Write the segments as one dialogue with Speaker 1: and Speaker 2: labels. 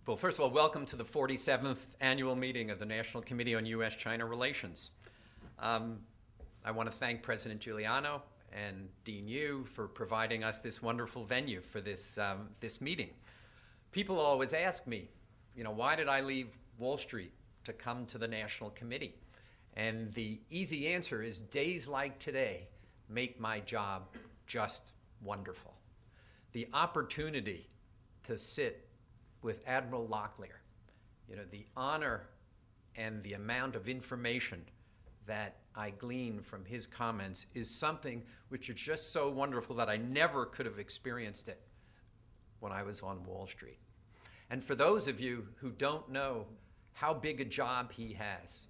Speaker 1: Well, first of all, welcome to the 47th annual meeting of the National Committee on U.S.-China Relations. I want to thank President Giuliano and Dean Yu for providing us this wonderful venue for this meeting. People always ask me, why did I leave Wall Street to come to the National Committee? And the easy answer is days like today make my job just wonderful. The opportunity to sit with Admiral Locklear, the honor and the amount of information that I glean from his comments is something which is just so wonderful that I never could have experienced it when I was on Wall Street. And for those of you who don't know how big a job he has,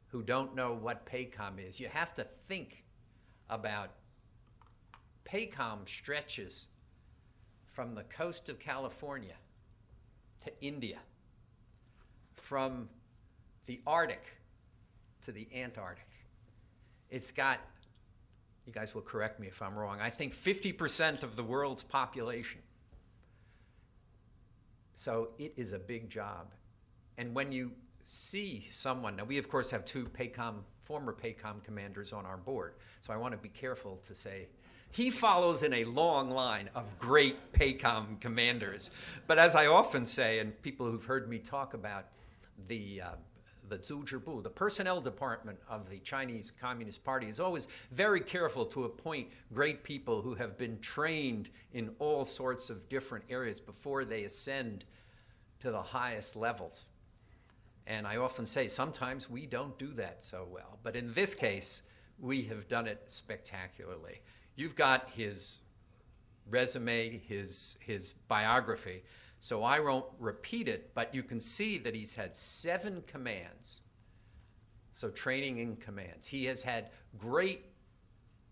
Speaker 1: who don't know what PACOM is, you have to think about PACOM stretches from the coast of California to India, from the Arctic to the Antarctic. It's got, you guys will correct me if I'm wrong, I think 50% of the world's population. So it is a big job. And when you see someone, now we of course have two former PACOM commanders on our board, so I want to be careful to say, he follows in a long line of great PACOM commanders. But as I often say, and people who've heard me talk about the Zhuzhibu, the personnel department of the Chinese Communist Party, is always very careful to appoint great people who have been trained in all sorts of different areas before they ascend to the highest levels. And I often say, sometimes we don't do that so well. But in this case, we have done it spectacularly. You've got his resume, his biography, so I won't repeat it, but you can see that he's had 7 commands, so training in commands. He has had great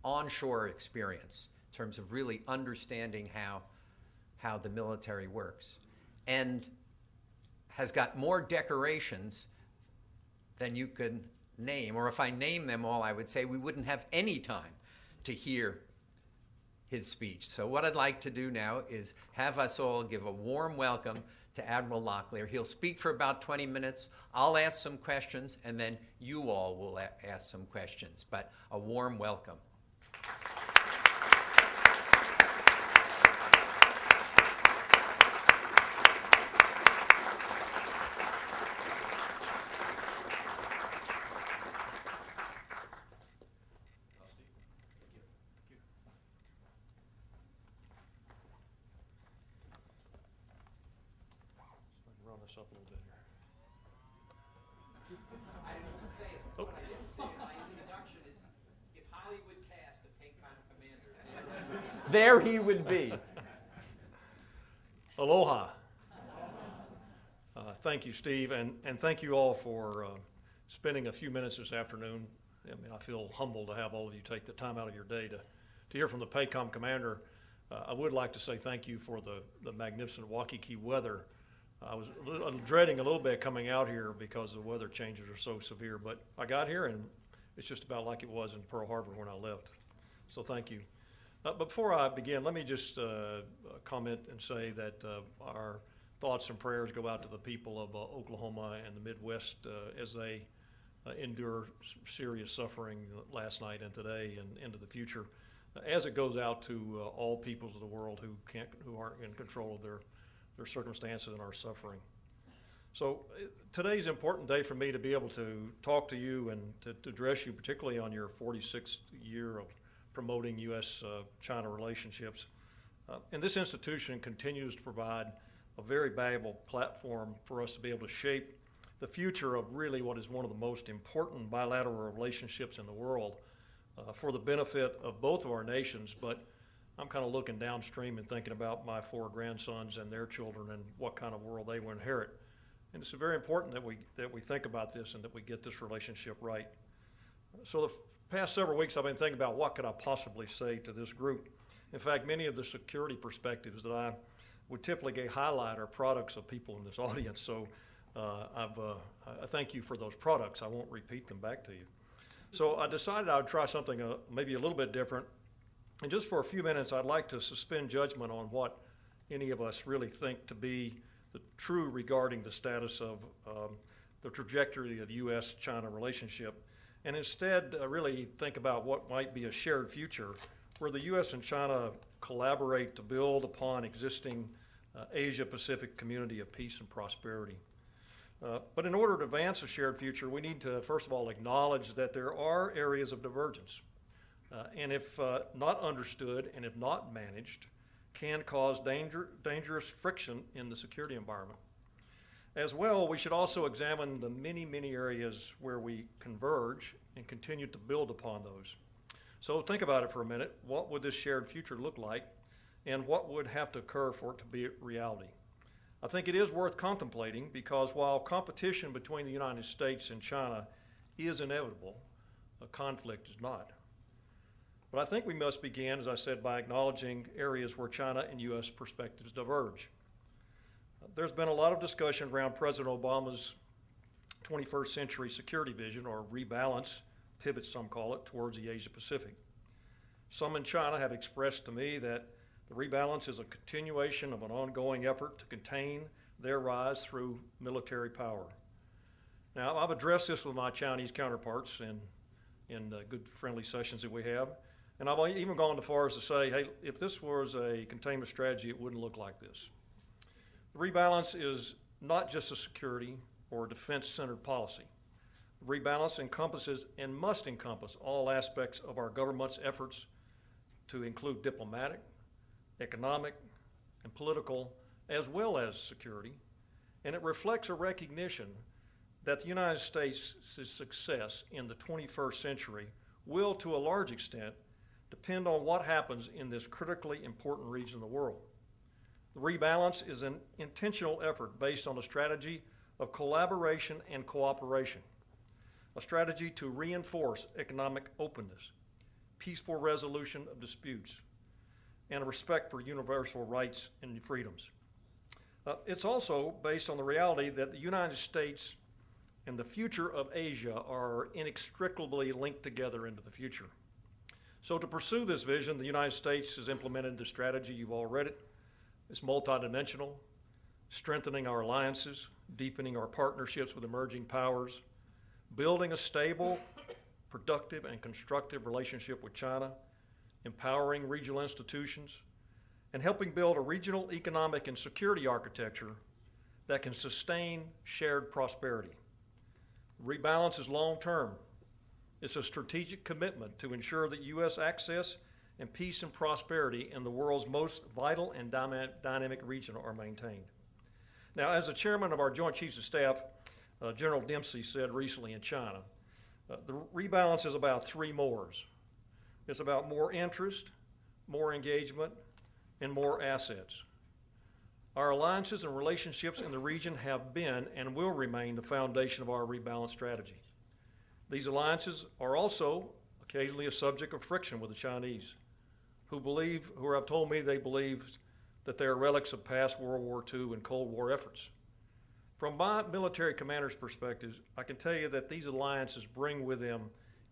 Speaker 1: onshore experience in terms of really understanding how the military works, and has got more decorations than you can name, or if I name them all, I would say we wouldn't have any time to hear his speech. So what I'd like to do now is have us all give a warm welcome to Admiral Locklear. He'll speak for about 20 minutes. I'll ask some questions, and then you all will ask some questions. But a warm welcome.
Speaker 2: Up a little bit here.
Speaker 1: I didn't say it. What I didn't say in my introduction is if Hollywood cast a PACOM commander, there he would be.
Speaker 2: Aloha. Thank you, Steve, and thank you all for spending a few minutes this afternoon. I feel humbled to have all of you take the time out of your day to hear from the PACOM commander. I would like to say thank you for the magnificent Waikiki weather. I was dreading a little bit coming out here because the weather changes are so severe, but I got here and it's just about like it was in Pearl Harbor when I left. So thank you. But before I begin, let me just comment and say that our thoughts and prayers go out to the people of Oklahoma and the Midwest as they endure serious suffering last night and today and into the future, as it goes out to all peoples of the world who aren't in control of their circumstances and our suffering. So today's an important day for me to be able to talk to you and to address you, particularly on your 46th year of promoting U.S.-China relationships. And this institution continues to provide a very valuable platform for us to be able to shape the future of really what is one of the most important bilateral relationships in the world for the benefit of both of our nations, but I'm kind of looking downstream and thinking about my 4 grandsons and their children and what kind of world they will inherit. And it's very important that we think about this and that we get this relationship right. So the past several weeks I've been thinking about what could I possibly say to this group. In fact, many of the security perspectives that I would typically highlight are products of people in this audience. So I thank you for those products. I won't repeat them back to you. So I decided I would try something maybe a little bit different. And just for a few minutes, I'd like to suspend judgment on what any of us really think to be the true regarding the status of the trajectory of the U.S.-China relationship, and instead really think about what might be a shared future where the U.S. and China collaborate to build upon existing Asia-Pacific community of peace and prosperity. But in order to advance a shared future, we need to, first of all, acknowledge that there are areas of divergence. And if not understood and if not managed, can cause dangerous friction in the security environment. As well, we should also examine the many, many areas where we converge and continue to build upon those. So think about it for a minute. What would this shared future look like, and what would have to occur for it to be reality? I think it is worth contemplating because while competition between the United States and China is inevitable, a conflict is not. But I think we must begin, as I said, by acknowledging areas where China and U.S. perspectives diverge. There's been a lot of discussion around President Obama's 21st century security vision, or rebalance, pivot some call it, towards the Asia Pacific. Some in China have expressed to me that the rebalance is a continuation of an ongoing effort to contain their rise through military power. Now, I've addressed this with my Chinese counterparts in good friendly sessions that we have, and I've even gone as far as to say, hey, if this was a containment strategy, it wouldn't look like this. The rebalance is not just a security or defense-centered policy. The rebalance encompasses and must encompass all aspects of our government's efforts to include diplomatic, economic, and political, as well as security, and it reflects a recognition that the United States' success in the 21st century will, to a large extent, depend on what happens in this critically important region of the world. The rebalance is an intentional effort based on a strategy of collaboration and cooperation, a strategy to reinforce economic openness, peaceful resolution of disputes, and a respect for universal rights and freedoms. It's also based on the reality that the United States and the future of Asia are inextricably linked together into the future. So to pursue this vision, the United States has implemented the strategy, you've all read it. It's multidimensional, strengthening our alliances, deepening our partnerships with emerging powers, building a stable, productive, and constructive relationship with China, empowering regional institutions, and helping build a regional economic and security architecture that can sustain shared prosperity. Rebalance is long-term. It's a strategic commitment to ensure that U.S. access and peace and prosperity in the world's most vital and dynamic region are maintained. Now, as the chairman of our Joint Chiefs of Staff, General Dempsey said recently in China, the rebalance is about three mores. It's about more interest, more engagement, and more assets. Our alliances and relationships in the region have been and will remain the foundation of our rebalance strategy. These alliances are also occasionally a subject of friction with the Chinese, who have told me they believe that they are relics of past World War II and Cold War efforts. From my military commander's perspective, I can tell you that these alliances bring with them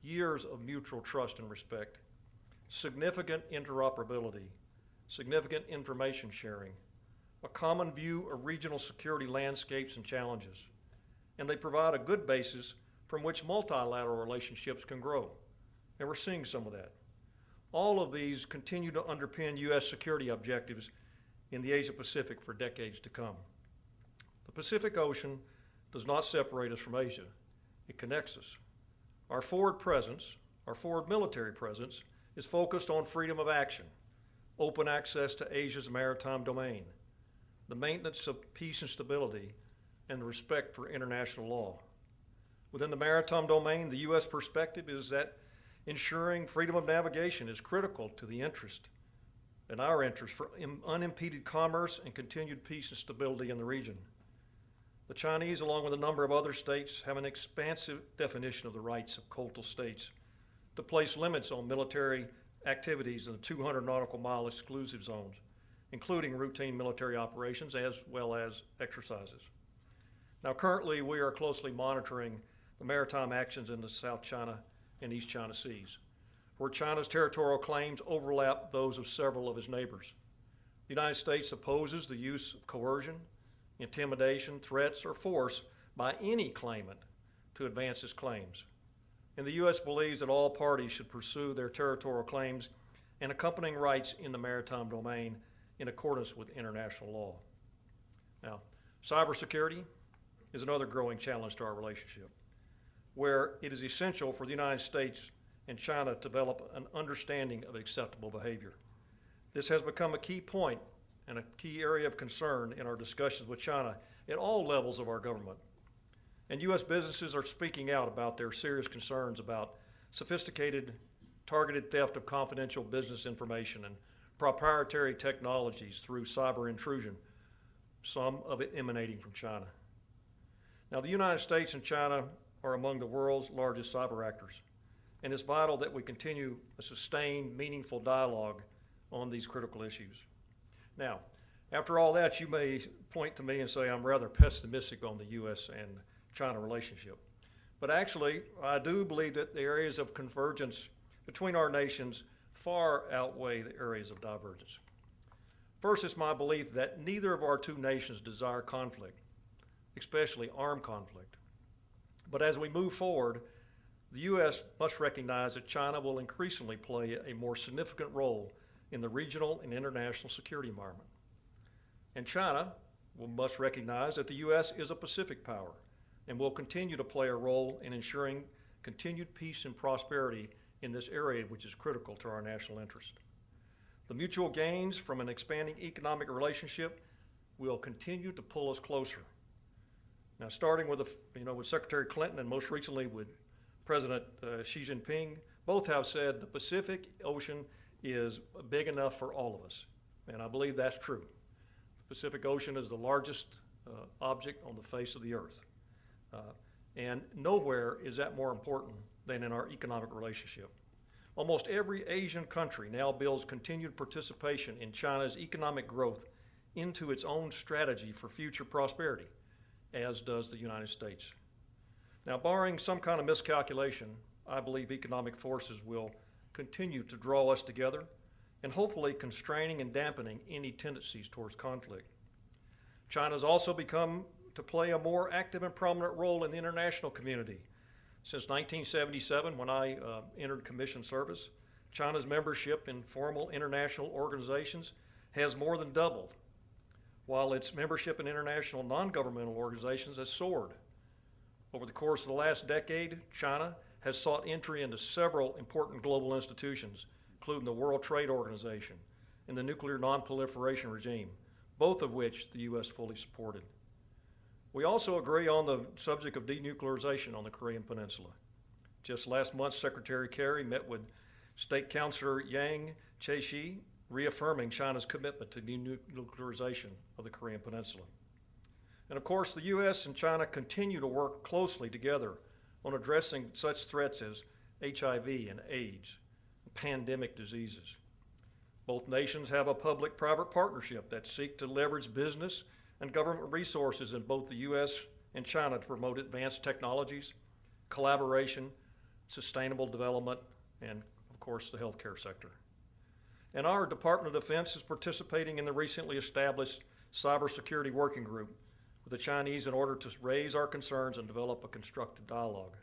Speaker 2: years of mutual trust and respect, significant interoperability, significant information sharing, a common view of regional security landscapes and challenges, and they provide a good basis from which multilateral relationships can grow. And we're seeing some of that. All of these continue to underpin U.S. security objectives in the Asia Pacific for decades to come. The Pacific Ocean does not separate us from Asia. It connects us. Our forward military presence, is focused on freedom of action, open access to Asia's maritime domain, the maintenance of peace and stability, and the respect for international law. Within the maritime domain, the U.S. perspective is that ensuring freedom of navigation is critical to the interest and our interest for unimpeded commerce and continued peace and stability in the region. The Chinese, along with a number of other states, have an expansive definition of the rights of coastal states to place limits on military activities in the 200 nautical mile exclusive zones, including routine military operations as well as exercises. Now, currently, we are closely monitoring the maritime actions in the South China and East China Seas, where China's territorial claims overlap those of several of its neighbors. The United States opposes the use of coercion, intimidation, threats, or force by any claimant to advance its claims. And the U.S. believes that all parties should pursue their territorial claims and accompanying rights in the maritime domain in accordance with international law. Now, cybersecurity is another growing challenge to our relationship, where it is essential for the United States and China to develop an understanding of acceptable behavior. This has become a key point and a key area of concern in our discussions with China at all levels of our government. And U.S. businesses are speaking out about their serious concerns about sophisticated, targeted theft of confidential business information and proprietary technologies through cyber intrusion, some of it emanating from China. Now, the United States and China are among the world's largest cyber actors, and it's vital that we continue a sustained, meaningful dialogue on these critical issues. Now, after all that, you may point to me and say I'm rather pessimistic on the U.S. and China relationship. But actually, I do believe that the areas of convergence between our nations far outweigh the areas of divergence. First, it's my belief that neither of our two nations desire conflict, especially armed conflict. But as we move forward, the U.S. must recognize that China will increasingly play a more significant role in the regional and international security environment. And China must recognize that the U.S. is a Pacific power and will continue to play a role in ensuring continued peace and prosperity in this area, which is critical to our national interest. The mutual gains from an expanding economic relationship will continue to pull us closer. Now, starting with Secretary Clinton and most recently with President Xi Jinping, both have said the Pacific Ocean is big enough for all of us, and I believe that's true. The Pacific Ocean is the largest object on the face of the earth. And nowhere is that more important than in our economic relationship. Almost every Asian country now builds continued participation in China's economic growth into its own strategy for future prosperity, as does the United States. Now, barring some kind of miscalculation, I believe economic forces will continue to draw us together and hopefully constraining and dampening any tendencies towards conflict. China has also become to play a more active and prominent role in the international community. Since 1977, when I entered commissioned service, China's membership in formal international organizations has more than doubled, while its membership in international non-governmental organizations has soared. Over the course of the last decade, China has sought entry into several important global institutions, including the World Trade Organization and the Nuclear Non-Proliferation Regime, both of which the U.S. fully supported. We also agree on the subject of denuclearization on the Korean Peninsula. Just last month, Secretary Kerry met with State Councilor Yang Jiechi, reaffirming China's commitment to denuclearization of the Korean Peninsula. And of course, the U.S. and China continue to work closely together on addressing such threats as HIV and AIDS, and pandemic diseases. Both nations have a public-private partnership that seeks to leverage business and government resources in both the U.S. and China to promote advanced technologies, collaboration, sustainable development, and of course the healthcare sector. And our Department of Defense is participating in the recently established Cybersecurity Working Group with the Chinese in order to raise our concerns and develop a constructive dialogue.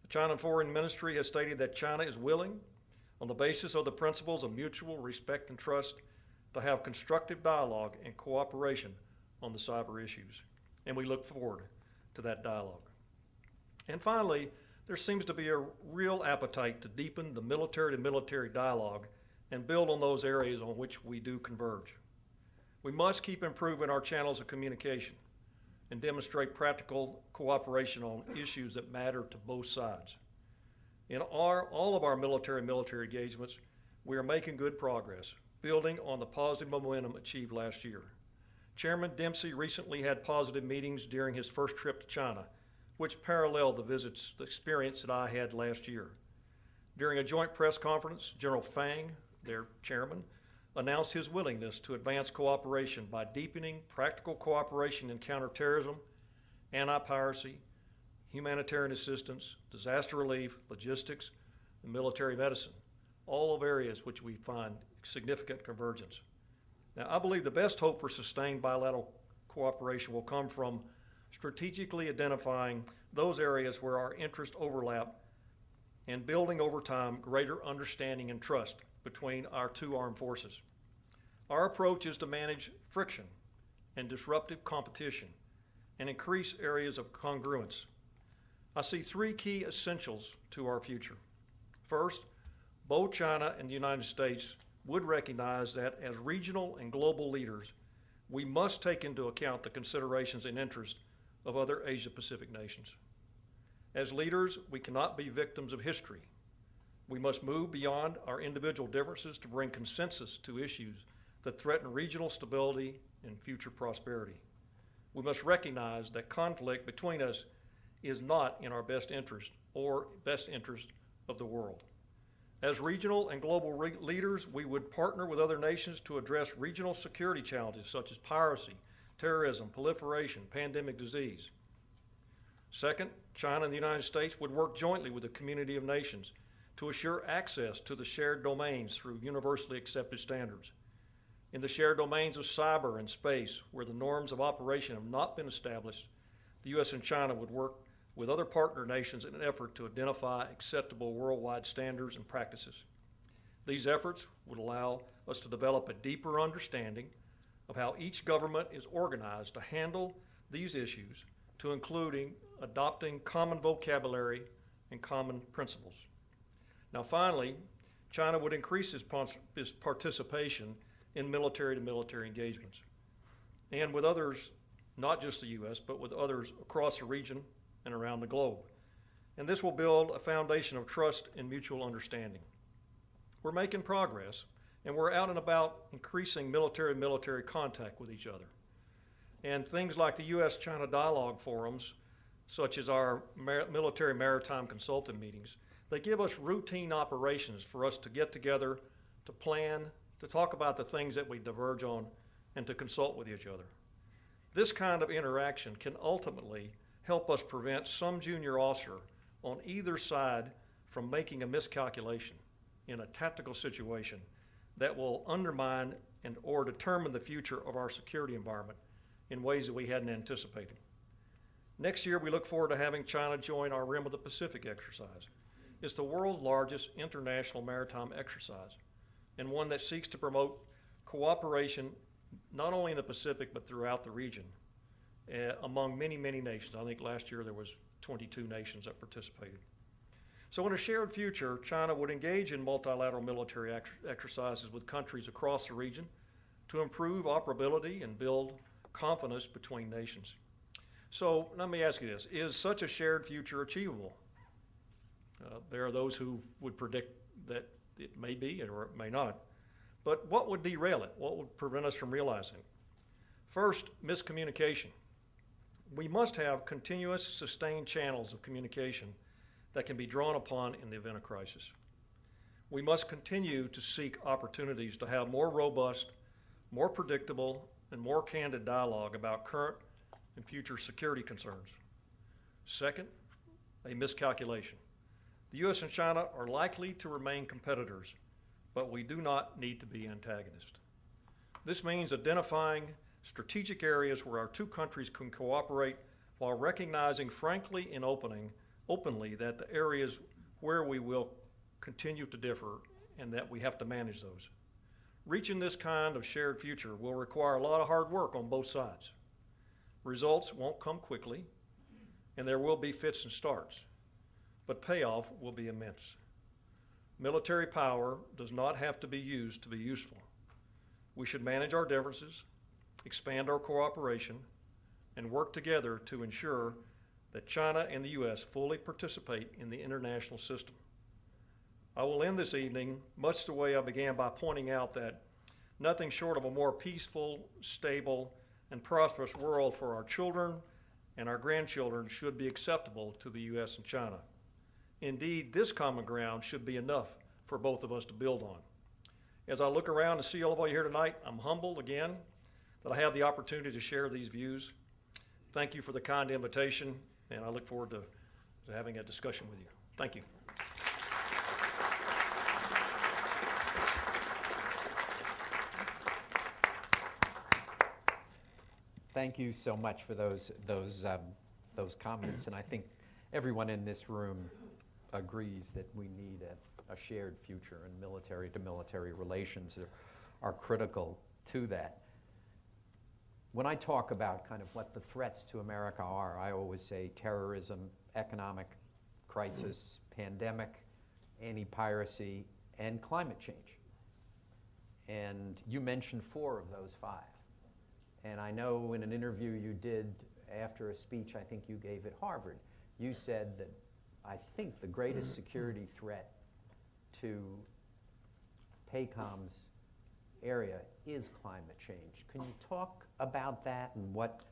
Speaker 2: The China Foreign Ministry has stated that China is willing, on the basis of the principles of mutual respect and trust, to have constructive dialogue and cooperation on the cyber issues, and we look forward to that dialogue. And finally, there seems to be a real appetite to deepen the military-to-military dialogue and build on those areas on which we do converge. We must keep improving our channels of communication and demonstrate practical cooperation on issues that matter to both sides. In all of our military engagements, we are making good progress, building on the positive momentum achieved last year. Chairman Dempsey recently had positive meetings during his first trip to China, which paralleled the experience that I had last year. During a joint press conference, General Fang, their chairman, announced his willingness to advance cooperation by deepening practical cooperation in counterterrorism, anti-piracy, humanitarian assistance, disaster relief, logistics, and military medicine, all of areas which we find significant convergence. Now, I believe the best hope for sustained bilateral cooperation will come from strategically identifying those areas where our interests overlap and building over time greater understanding and trust between our two armed forces. Our approach is to manage friction and disruptive competition and increase areas of congruence. I see three key essentials to our future. First, both China and the United States would recognize that as regional and global leaders, we must take into account the considerations and interests of other Asia-Pacific nations. As leaders, we cannot be victims of history. We must move beyond our individual differences to bring consensus to issues that threaten regional stability and future prosperity. We must recognize that conflict between us is not in our best interest or best interest of the world. As regional and global leaders, we would partner with other nations to address regional security challenges such as piracy, terrorism, proliferation, pandemic disease. Second, China and the United States would work jointly with the community of nations to assure access to the shared domains through universally accepted standards. In the shared domains of cyber and space, where the norms of operation have not been established, the U.S. and China would work with other partner nations in an effort to identify acceptable worldwide standards and practices. These efforts would allow us to develop a deeper understanding of how each government is organized to handle these issues, to including adopting common vocabulary and common principles. Now finally, China would increase its participation in military-to-military engagements, and with others, not just the U.S., but with others across the region and around the globe. And this will build a foundation of trust and mutual understanding. We're making progress, and we're out and about increasing military-military contact with each other. And things like the U.S.-China dialogue forums, such as our military maritime consultant meetings, they give us routine operations for us to get together, to plan, to talk about the things that we diverge on, and to consult with each other. This kind of interaction can ultimately help us prevent some junior officer on either side from making a miscalculation in a tactical situation that will undermine and or determine the future of our security environment in ways that we hadn't anticipated. Next year, we look forward to having China join our Rim of the Pacific exercise. It's the world's largest international maritime exercise, and one that seeks to promote cooperation not only in the Pacific but throughout the region among many, many nations. I think last year there was 22 nations that participated. So in a shared future, China would engage in multilateral military exercises with countries across the region to improve operability and build confidence between nations. So let me ask you this, is such a shared future achievable? There are those who would predict that it may be or it may not. But what would derail it? What would prevent us from realizing it? First, miscommunication. We must have continuous, sustained channels of communication that can be drawn upon in the event of crisis. We must continue to seek opportunities to have more robust, more predictable, and more candid dialogue about current and future security concerns. Second, a miscalculation. The U.S. and China are likely to remain competitors, but we do not need to be antagonists. This means identifying strategic areas where our two countries can cooperate while recognizing frankly and openly that the areas where we will continue to differ and that we have to manage those. Reaching this kind of shared future will require a lot of hard work on both sides. Results won't come quickly, and there will be fits and starts, but payoff will be immense. Military power does not have to be used to be useful. We should manage our differences, expand our cooperation, and work together to ensure that China and the U.S. fully participate in the international system. I will end this evening much the way I began, by pointing out that nothing short of a more peaceful, stable, and prosperous world for our children and our grandchildren should be acceptable to the U.S. and China. Indeed, this common ground should be enough for both of us to build on. As I look around and see all of you here tonight, I'm humbled again that I have the opportunity to share these views. Thank you for the kind invitation, and I look forward to having a discussion with you. Thank you.
Speaker 1: thank you so much for those comments, and I think everyone in this room agrees that we need a shared future, and military-to-military relations are critical to that. When I talk about kind of what the threats to America are, I always say terrorism, economic crisis, pandemic, anti-piracy, and climate change. And you mentioned 4 of those 5. And I know in an interview you did after a speech I think you gave at Harvard, you said that I think the greatest security threat to PACOM's area is climate change. Can you talk about that and what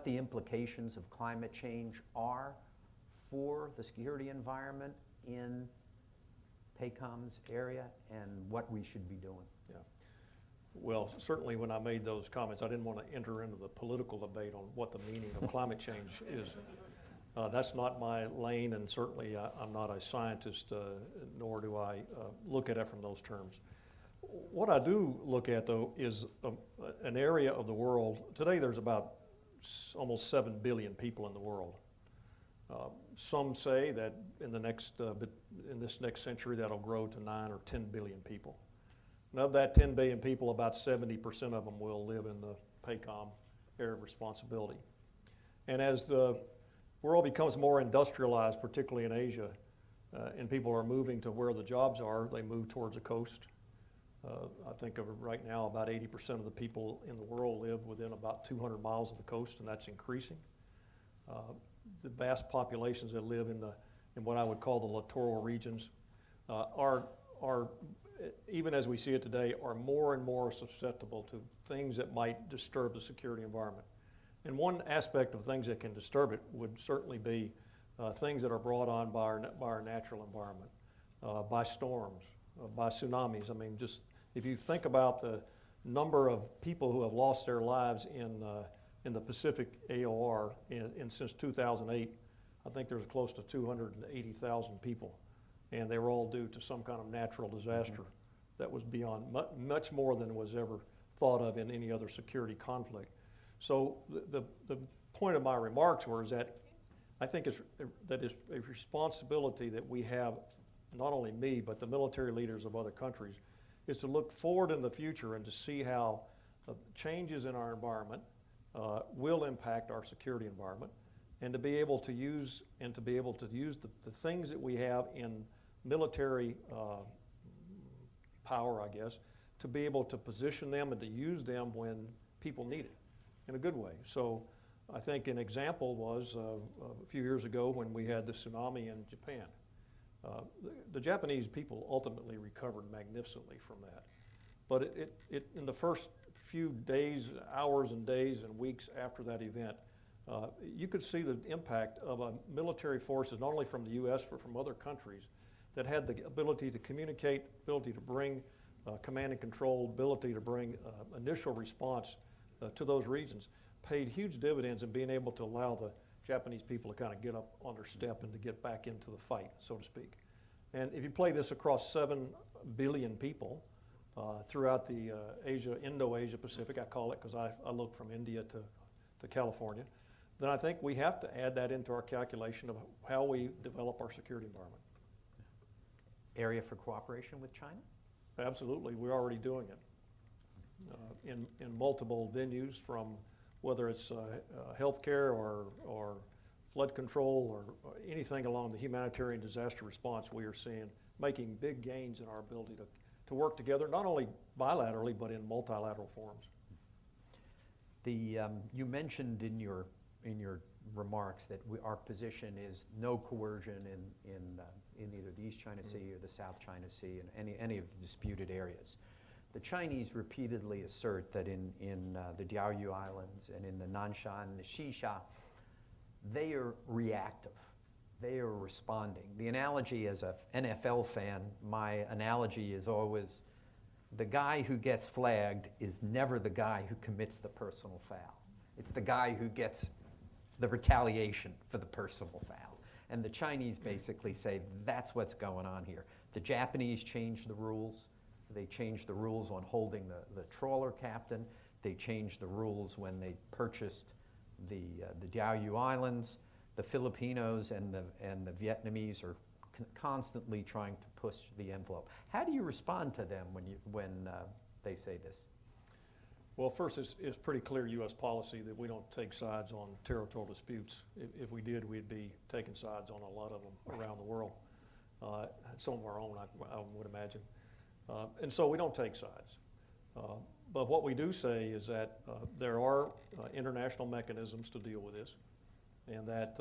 Speaker 1: the implications of climate change are for the security environment in PACOM's area and what we should be doing?
Speaker 2: Yeah. Well, certainly when I made those comments, I didn't want to enter into the political debate on what the meaning of climate change is. That's not my lane, and certainly I'm not a scientist, nor do I look at it from those terms. What I do look at, though, is an area of the world. Today there's about almost 7 billion people in the world. Some say that in this next century that'll grow to 9 or 10 billion people. And of that 10 billion people, about 70% of them will live in the PACOM area of responsibility. And as the world becomes more industrialized, particularly in Asia, and people are moving to where the jobs are, they move towards the coast. I think of right now about 80% of the people in the world live within about 200 miles of the coast, and that's increasing. The vast populations that live in what I would call the littoral regions are even as we see it today, are more and more susceptible to things that might disturb the security environment. And one aspect of things that can disturb it would certainly be things that are brought on by our natural environment, by storms, by tsunamis. I mean, just if you think about the number of people who have lost their lives in the Pacific AOR since 2008, I think there's close to 280,000 people. And they were all due to some kind of natural disaster that was beyond much more than was ever thought of in any other security conflict. So the point of my remarks is that I think it's a responsibility that we have, not only me, but the military leaders of other countries, is to look forward in the future and to see how changes in our environment will impact our security environment, and to be able to use the things that we have in military power, I guess, to be able to position them and to use them when people need it in a good way. So I think an example was a few years ago when we had the tsunami in Japan. The Japanese people ultimately recovered magnificently from that. But it in the first few days, hours and days and weeks after that event, you could see the impact of military forces, not only from the U.S., but from other countries, that had the ability to communicate, ability to bring command and control, ability to bring initial response to those regions, paid huge dividends in being able to allow the Japanese people to kind of get up on their step and to get back into the fight, so to speak. And if you play this across 7 billion people throughout the Indo-Asia Pacific, I call it because I look from India to California, then I think we have to add that into our calculation of how we develop our security environment.
Speaker 1: Area for cooperation with China?
Speaker 2: Absolutely, we're already doing it in multiple venues, from whether it's healthcare or flood control or anything along the humanitarian disaster response. We are making big gains in our ability to work together, not only bilaterally but in multilateral forums.
Speaker 1: You mentioned in your remarks that our position is no coercion in either the East China Sea or the South China Sea and any of the disputed areas. The Chinese repeatedly assert that in the Diaoyu Islands and in the Nansha and the Xisha, they are reactive. They are responding. The analogy, as an NFL fan, my analogy is always the guy who gets flagged is never the guy who commits the personal foul. It's the guy who gets the retaliation for the personal foul. And the Chinese basically say that's what's going on here. The Japanese changed the rules. They changed the rules on holding the trawler captain. they changed the rules when they purchased the Diaoyu Islands. The Filipinos and the Vietnamese are constantly trying to push the envelope. How do you respond to them when they say this?
Speaker 2: Well, first, it's pretty clear U.S. policy that we don't take sides on territorial disputes. If we did, we'd be taking sides on a lot of them around the world. Some of our own, I would imagine. And so we don't take sides. But what we do say is that there are international mechanisms to deal with this, and that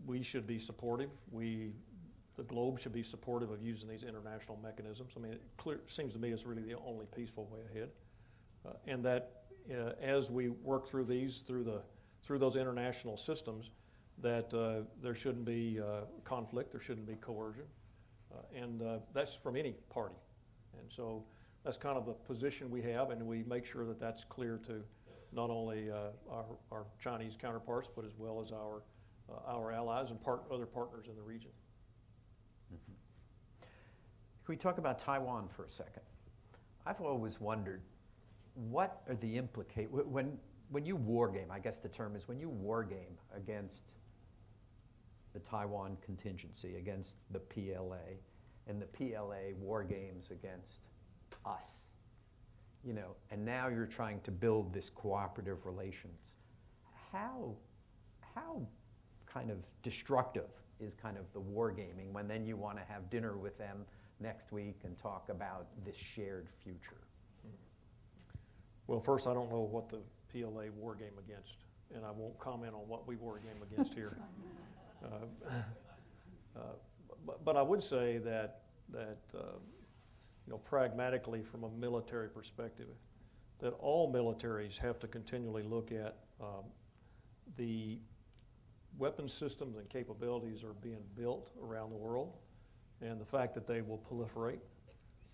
Speaker 2: we should be supportive. The globe should be supportive of using these international mechanisms. I mean, it seems to me it's really the only peaceful way ahead. And that as we work through through those international systems, that there shouldn't be conflict, there shouldn't be coercion, and that's from any party. And so that's kind of the position we have, and we make sure that that's clear to not only our Chinese counterparts, but as well as our allies and other partners in the region.
Speaker 1: Mm-hmm. Can we talk about Taiwan for a second? I've always wondered, what are the implications when you war game? I guess the term is when you war game against the Taiwan contingency, against the PLA, and the PLA war games against us, and now you're trying to build this cooperative relations. How kind of destructive is kind of the war gaming when then you want to have dinner with them next week and talk about this shared future?
Speaker 2: Well, first, I don't know what the PLA war game against, and I won't comment on what we war game against here. But I would say that pragmatically, from a military perspective, that all militaries have to continually look at the weapon systems and capabilities are being built around the world, and the fact that they will proliferate,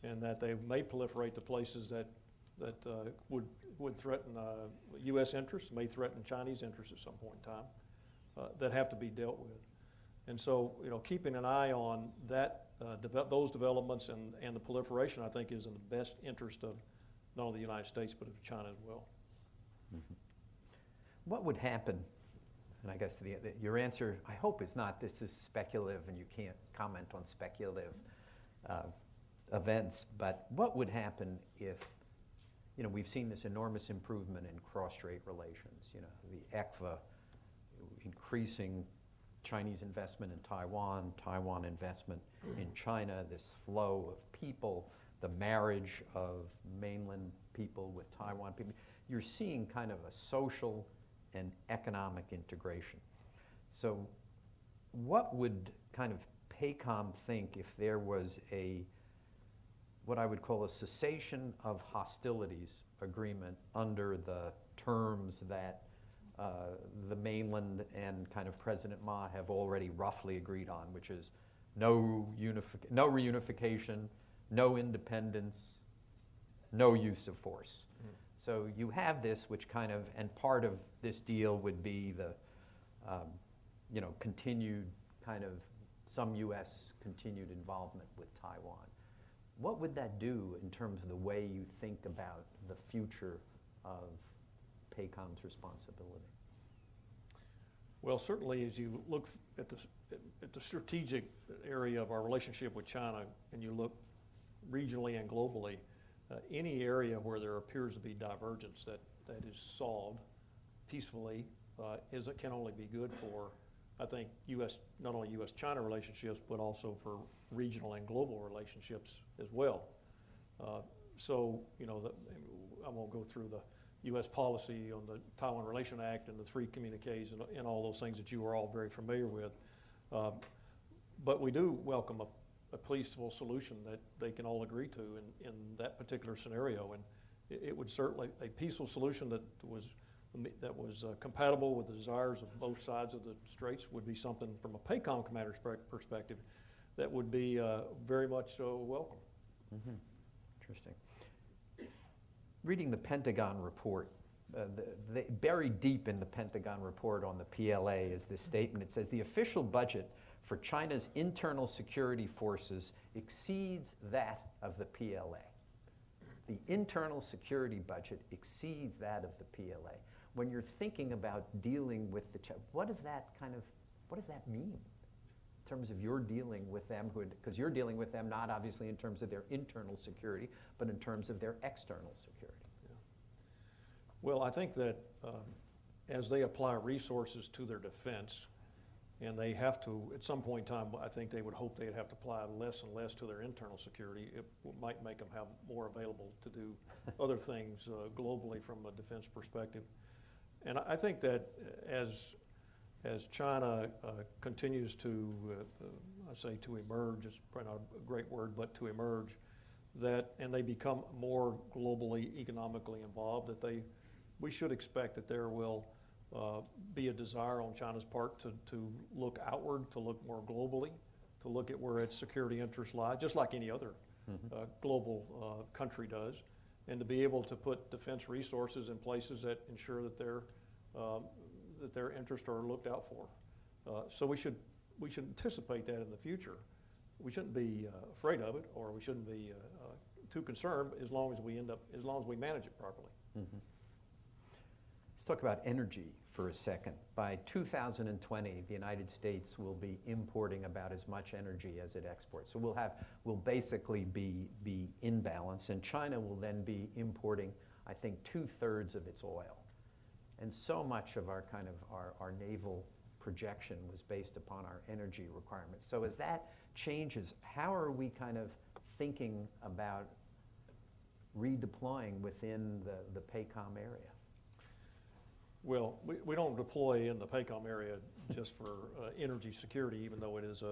Speaker 2: and that they may proliferate to places that would threaten U.S. interests, may threaten Chinese interests at some point in time, that have to be dealt with. And so, keeping an eye on that, those developments and the proliferation, I think, is in the best interest of not only the United States, but of China as well.
Speaker 1: Mm-hmm. What would happen, and I guess your answer, I hope, is not this is speculative and you can't comment on speculative events, but what would happen if, we've seen this enormous improvement in cross-strait relations, the ECFA, increasing Chinese investment in Taiwan, Taiwan investment in China, this flow of people, the marriage of mainland people with Taiwan people. You're seeing kind of a social and economic integration. So what would kind of PACOM think if there was what I would call a cessation of hostilities agreement under the terms that the mainland and kind of President Ma have already roughly agreed on, which is no reunification, no independence, no use of force. Mm-hmm. So you have this, which kind of, and part of this deal would be the, continued kind of some U.S. continued involvement with Taiwan. What would that do in terms of the way you think about the future of PACOM's responsibility?
Speaker 2: Well, certainly as you look at the strategic area of our relationship with China, and you look regionally and globally, any area where there appears to be divergence that is solved peacefully can only be good for, I think, not only U.S.-China relationships, but also for regional and global relationships as well. So, I won't go through the U.S. policy on the Taiwan Relation Act and the 3 communiques and all those things that you are all very familiar with. But we do welcome a peaceful solution that they can all agree to in that particular scenario. And it would certainly, a peaceful solution that was compatible with the desires of both sides of the straits would be something from a PACOM commander's perspective that would be very much welcome.
Speaker 1: Mm-hmm. Interesting. Reading the Pentagon report, buried deep in the Pentagon report on the PLA is this statement. It says the official budget for China's internal security forces exceeds that of the PLA. the internal security budget exceeds that of the PLA. When you're thinking about dealing with what does that mean in terms of your dealing with them, because you're dealing with them not obviously in terms of their internal security, but in terms of their external security?
Speaker 2: Yeah. Well, I think that as they apply resources to their defense, and they have to, at some point in time, I think they would hope they'd have to apply less and less to their internal security. It might make them have more available to do other things globally from a defense perspective. And I think that as China continues to, I say to emerge, it's probably not a great word, but to emerge, and they become more globally economically involved, that we should expect that there will be a desire on China's part to look outward, to look more globally, to look at where its security interests lie, just like any other global country does, and to be able to put defense resources in places that ensure that their interests are looked out for. So we should anticipate that in the future. We shouldn't be afraid of it, or we shouldn't be too concerned as long as we manage it properly.
Speaker 1: Mm-hmm. Let's talk about energy for a second. By 2020, the United States will be importing about as much energy as it exports. So we'll basically be in balance, and China will then be importing, I think, 2/3 of its oil. And so much of our naval projection was based upon our energy requirements. So as that changes, how are we kind of thinking about redeploying within the PACOM area?
Speaker 2: Well, we don't deploy in the PACOM area just for energy security, even though it is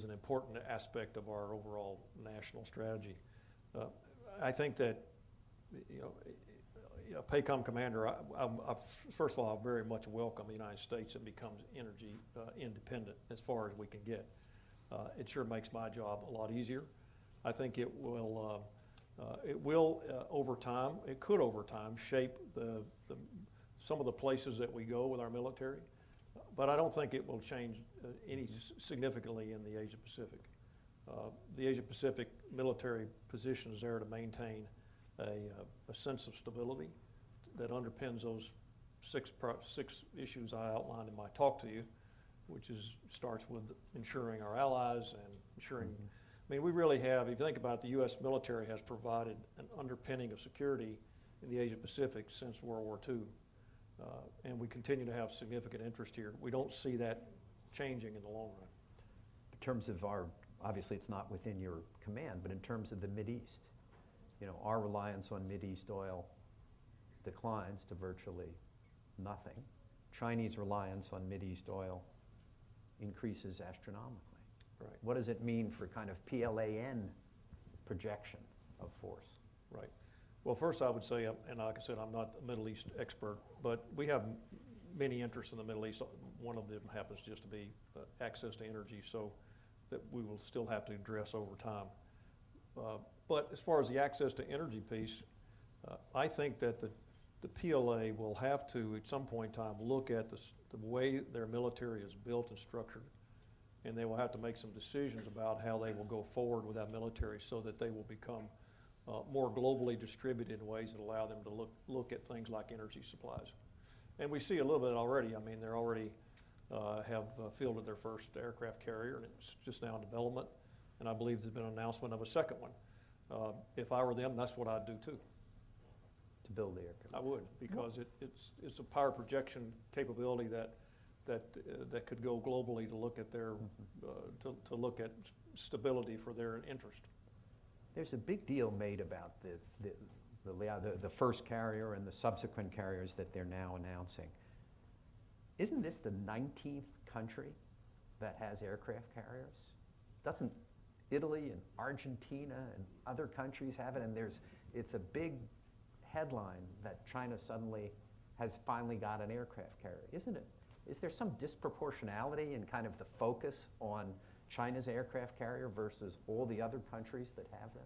Speaker 2: an important aspect of our overall national strategy. I think that, a PACOM commander, first of all, I very much welcome the United States that becomes energy independent as far as we can get. It sure makes my job a lot easier. I think it will over time, it could over time shape some of the places that we go with our military, but I don't think it will change any significantly in the Asia Pacific. The Asia Pacific military position is there to maintain a sense of stability that underpins those six issues I outlined in my talk to you, which starts with ensuring our allies and ensuring. I mean, we really have, if you think about it, the U.S. military has provided an underpinning of security in the Asia Pacific since World War II. And we continue to have significant interest here. We don't see that changing in the long run.
Speaker 1: In terms of obviously it's not within your command, but in terms of the Mideast, our reliance on Mideast oil declines to virtually nothing. Chinese reliance on Mideast oil increases astronomically.
Speaker 2: Right.
Speaker 1: What does it mean for kind of PLAN projection of force?
Speaker 2: Right. Well, first I would say, and like I said, I'm not a Middle East expert, but we have many interests in the Middle East. One of them happens just to be access to energy, so that we will still have to address over time. But as far as the access to energy piece, I think that the PLA will have to, at some point in time, look at the way their military is built and structured, and they will have to make some decisions about how they will go forward with that military so that they will become more globally distributed in ways that allow them to look at things like energy supplies. And we see a little bit already. I mean, they already have fielded their first aircraft carrier, and it's just now in development. And I believe there's been an announcement of a second one. If I were them, that's what I'd do too.
Speaker 1: To build the aircraft?
Speaker 2: I would, because it's a power projection capability that could go globally to look at their to look at stability for their interest.
Speaker 1: There's a big deal made about the first carrier and the subsequent carriers that they're now announcing. Isn't this the 19th country that has aircraft carriers? Doesn't Italy and Argentina and other countries have it? And it's a big headline that China suddenly has finally got an aircraft carrier, isn't it? Is there some disproportionality in kind of the focus on China's aircraft carrier versus all the other countries that have them?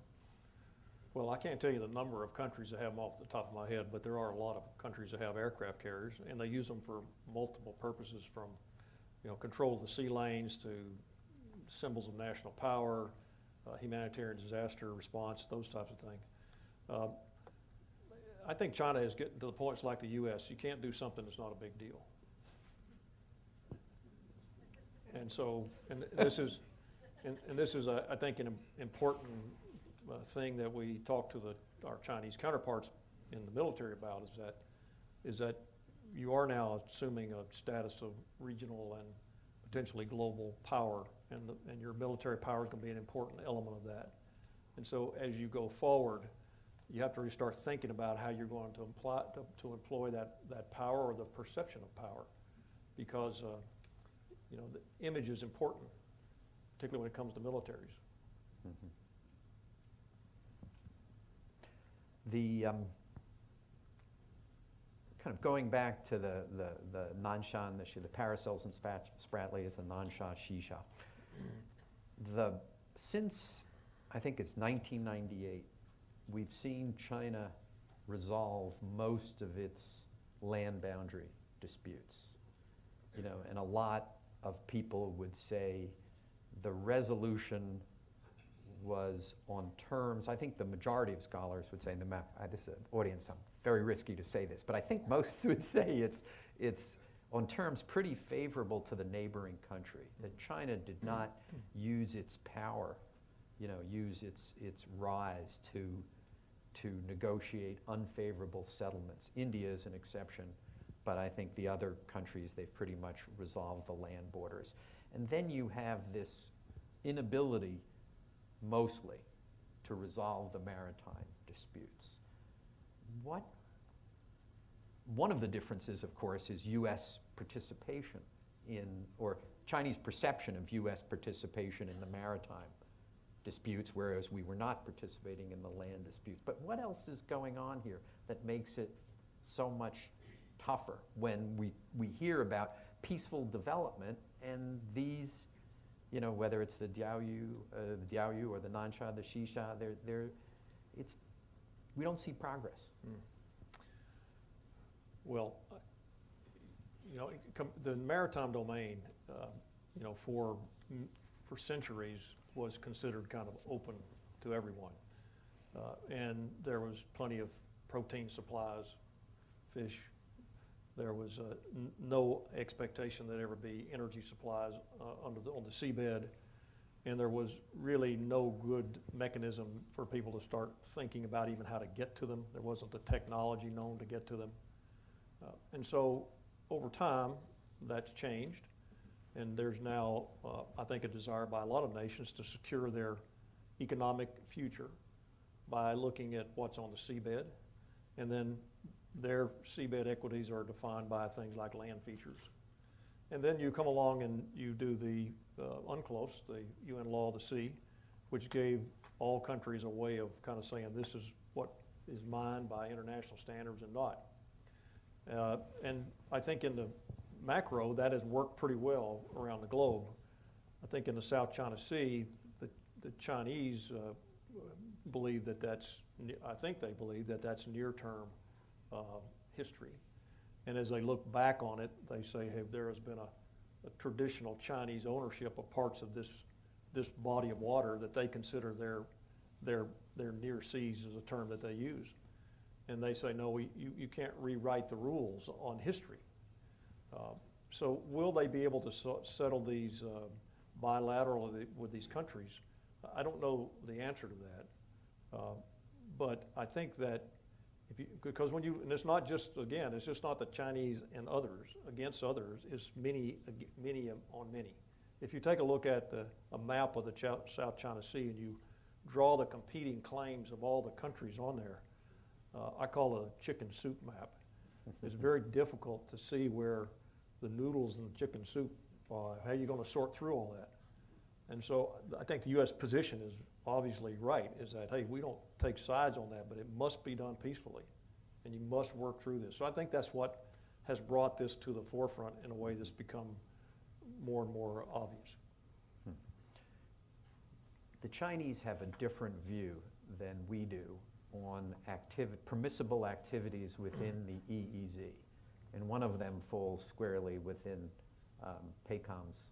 Speaker 2: Well, I can't tell you the number of countries that have them off the top of my head, but there are a lot of countries that have aircraft carriers, and they use them for multiple purposes, from control of the sea lanes to symbols of national power, humanitarian disaster response, those types of things. I think China is getting to the point, it's like the U.S. You can't do something that's not a big deal. And so, and this is, I think, an important thing that we talk to our Chinese counterparts in the military about is that you are now assuming a status of regional and potentially global power, and your military power is going to be an important element of that. And so, as you go forward, you have to really start thinking about how you're going to employ that power or the perception of power, because the image is important, particularly when it comes to militaries.
Speaker 1: Mm-hmm. The kind of going back to the Nanshan, the Paracells and Spratlys, the Nansha Shisha. Since I think it's 1998, we've seen China resolve most of its land boundary disputes. And a lot of people would say the resolution was on terms, I think the majority of scholars would say, this is an audience, I'm very risky to say this, but I think most would say it's on terms pretty favorable to the neighboring country, that China did not use its power, use its rise to negotiate unfavorable settlements. India is an exception, but I think the other countries, they've pretty much resolved the land borders. And then you have this inability, mostly, to resolve the maritime disputes. One of the differences, of course, is U.S. participation or Chinese perception of U.S. participation in the maritime disputes, whereas we were not participating in the land disputes. But what else is going on here that makes it so much tougher when we hear about peaceful development and these, whether it's the Diaoyu or the Nansha, the Shisha, we don't see progress.
Speaker 2: Mm. Well, the maritime domain, for centuries was considered kind of open to everyone, and there was plenty of protein supplies, fish. There was no expectation that there would be energy supplies on the seabed, and there was really no good mechanism for people to start thinking about even how to get to them. There wasn't the technology known to get to them. And so over time, that's changed, and there's now, I think, a desire by a lot of nations to secure their economic future by looking at what's on the seabed, and then their seabed equities are defined by things like land features. And then you come along and you do the UNCLOS, the UN Law of the Sea, which gave all countries a way of kind of saying this is what is mine by international standards and not. And I think in the macro, that has worked pretty well around the globe. I think in the South China Sea, the Chinese believe that that's near-term history. And as they look back on it, they say, hey, there has been a traditional Chinese ownership of parts of this body of water that they consider their near seas is a term that they use. And they say, no, you can't rewrite the rules on history. So will they be able to settle these bilaterally with these countries? I don't know the answer to that. But I think that and it's not just, again, it's just not the Chinese and others against others, it's many on many. If you take a look at a map of the South China Sea and you draw the competing claims of all the countries on there, I call it a chicken soup map. It's very difficult to see where the noodles in the chicken soup are. How are you going to sort through all that? And so I think the U.S. position is obviously right, is that, hey, we don't take sides on that, but it must be done peacefully, and you must work through this. So I think that's what has brought this to the forefront in a way that's become more and more obvious.
Speaker 1: The Chinese have a different view than we do on permissible activities within the EEZ, and one of them falls squarely within PACOM's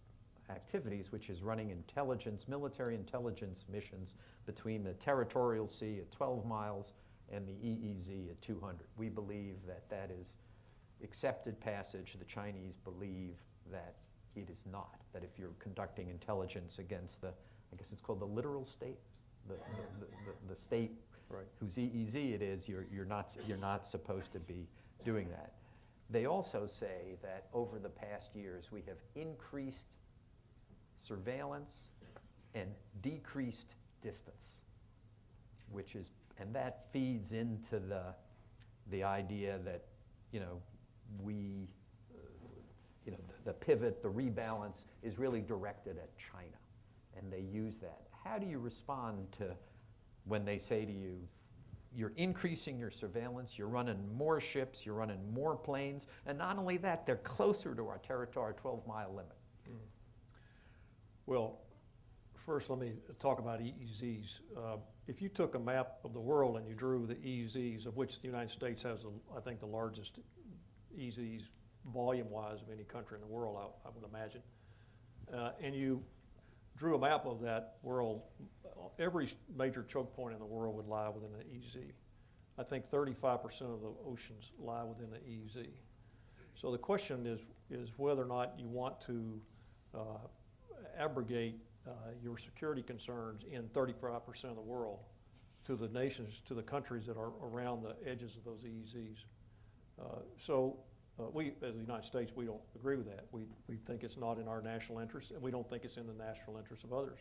Speaker 1: activities, which is running military intelligence missions between the territorial sea at 12 miles and the EEZ at 200. We believe that that is accepted passage. The Chinese believe that it is not, that if you're conducting intelligence against the, I guess it's called the literal state, the state
Speaker 2: Right.
Speaker 1: whose EEZ it is, you're not supposed to be doing that. They also say that over the past years, we have increased surveillance and decreased distance, which is, and that feeds into the idea that, we, the pivot, the rebalance is really directed at China, and they use that. How do you respond to when they say to you, you're increasing your surveillance, you're running more ships, you're running more planes, and not only that, they're closer to our territory, 12-mile limit?
Speaker 2: Well, first let me talk about EEZs. If you took a map of the world and you drew the EEZs, of which the United States has, I think, the largest EEZs volume-wise of any country in the world, I would imagine, and you drew a map of that world, every major choke point in the world would lie within the EEZ. I think 35% of the oceans lie within the EEZ. So the question is whether or not you want to abrogate your security concerns in 35% of the world to the nations, to the countries that are around the edges of those EEZs. We, as the United States, we don't agree with that. We think it's not in our national interest, and we don't think it's in the national interest of others.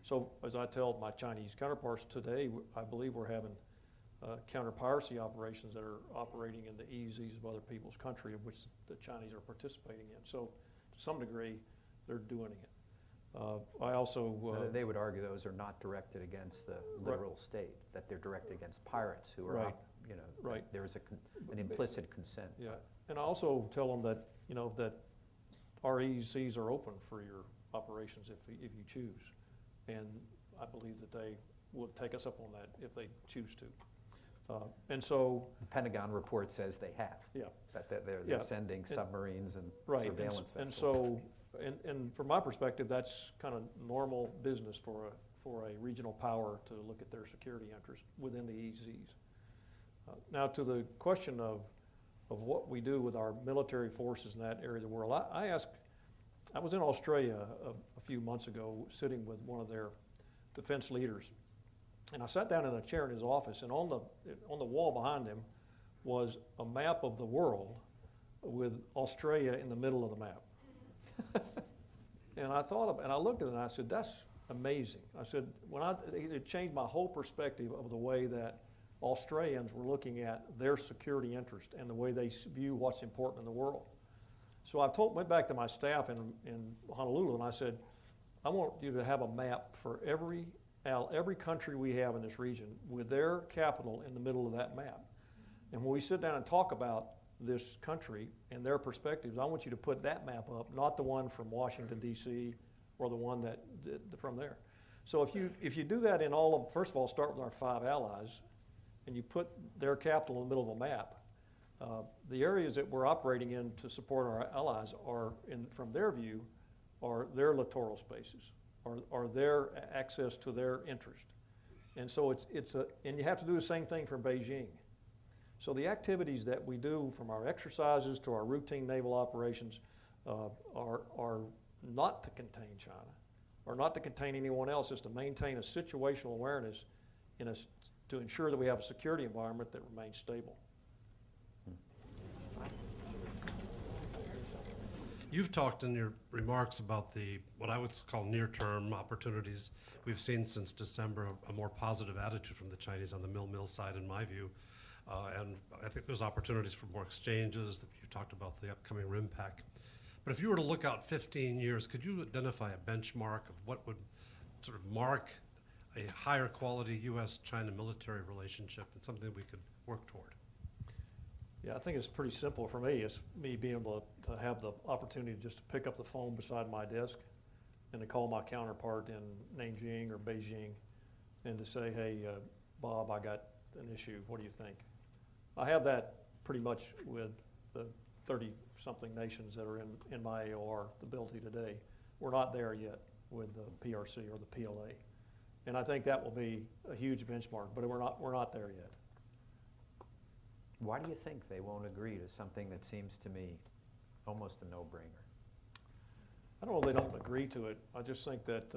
Speaker 2: So as I tell my Chinese counterparts today, I believe we're having counter-piracy operations that are operating in the EEZs of other people's country, of which the Chinese are participating in. So to some degree, they're doing it. I also...
Speaker 1: they would argue those are not directed against the literal state, that they're directed against pirates who are,
Speaker 2: right.
Speaker 1: There is an implicit consent.
Speaker 2: Yeah, and I also tell them that, that our EEZs are open for your operations if you choose. And I believe that they will take us up on that if they choose to. And so...
Speaker 1: The Pentagon report says they have.
Speaker 2: Yeah.
Speaker 1: That they're sending submarines and surveillance vessels.
Speaker 2: And so, and from my perspective, that's kind of normal business for a regional power to look at their security interest within the EEZs. Now, to the question of what we do with our military forces in that area of the world, I was in Australia a few months ago sitting with one of their defense leaders, and I sat down in a chair in his office, and on the wall behind him was a map of the world with Australia in the middle of the map. And I looked at it and I said, that's amazing. I said, it changed my whole perspective of the way that Australians were looking at their security interest and the way they view what's important in the world. So I went back to my staff in Honolulu and I said, I want you to have a map for every country we have in this region with their capital in the middle of that map. And when we sit down and talk about this country and their perspectives, I want you to put that map up, not the one from Washington, D.C., or the one from there. So if you do that in all of, first of all, start with our 5 allies, and you put their capital in the middle of a map, the areas that we're operating in to support our allies are, from their view, are their littoral spaces, or their access to their interest. And so and you have to do the same thing for Beijing. So the activities that we do, from our exercises to our routine naval operations, are not to contain China, or not to contain anyone else. It's to maintain a situational awareness to ensure that we have a security environment that remains stable.
Speaker 3: You've talked in your remarks about what I would call near-term opportunities. We've seen since December a more positive attitude from the Chinese on the mill side, in my view. And I think there's opportunities for more exchanges. You talked about the upcoming RIMPAC. But if you were to look out 15 years, could you identify a benchmark of what would sort of mark a higher quality U.S.-China military relationship and something we could work toward?
Speaker 2: Yeah, I think it's pretty simple for me. It's me being able to have the opportunity just to pick up the phone beside my desk and to call my counterpart in Nanjing or Beijing and to say, hey, Bob, I got an issue. What do you think? I have that pretty much with the 30-something nations that are in my AOR, the ability today. We're not there yet with the PRC or the PLA. And I think that will be a huge benchmark, but we're not there yet.
Speaker 1: Why do you think they won't agree to something that seems to me almost a no-brainer?
Speaker 2: I don't know if they don't agree to it. I just think that,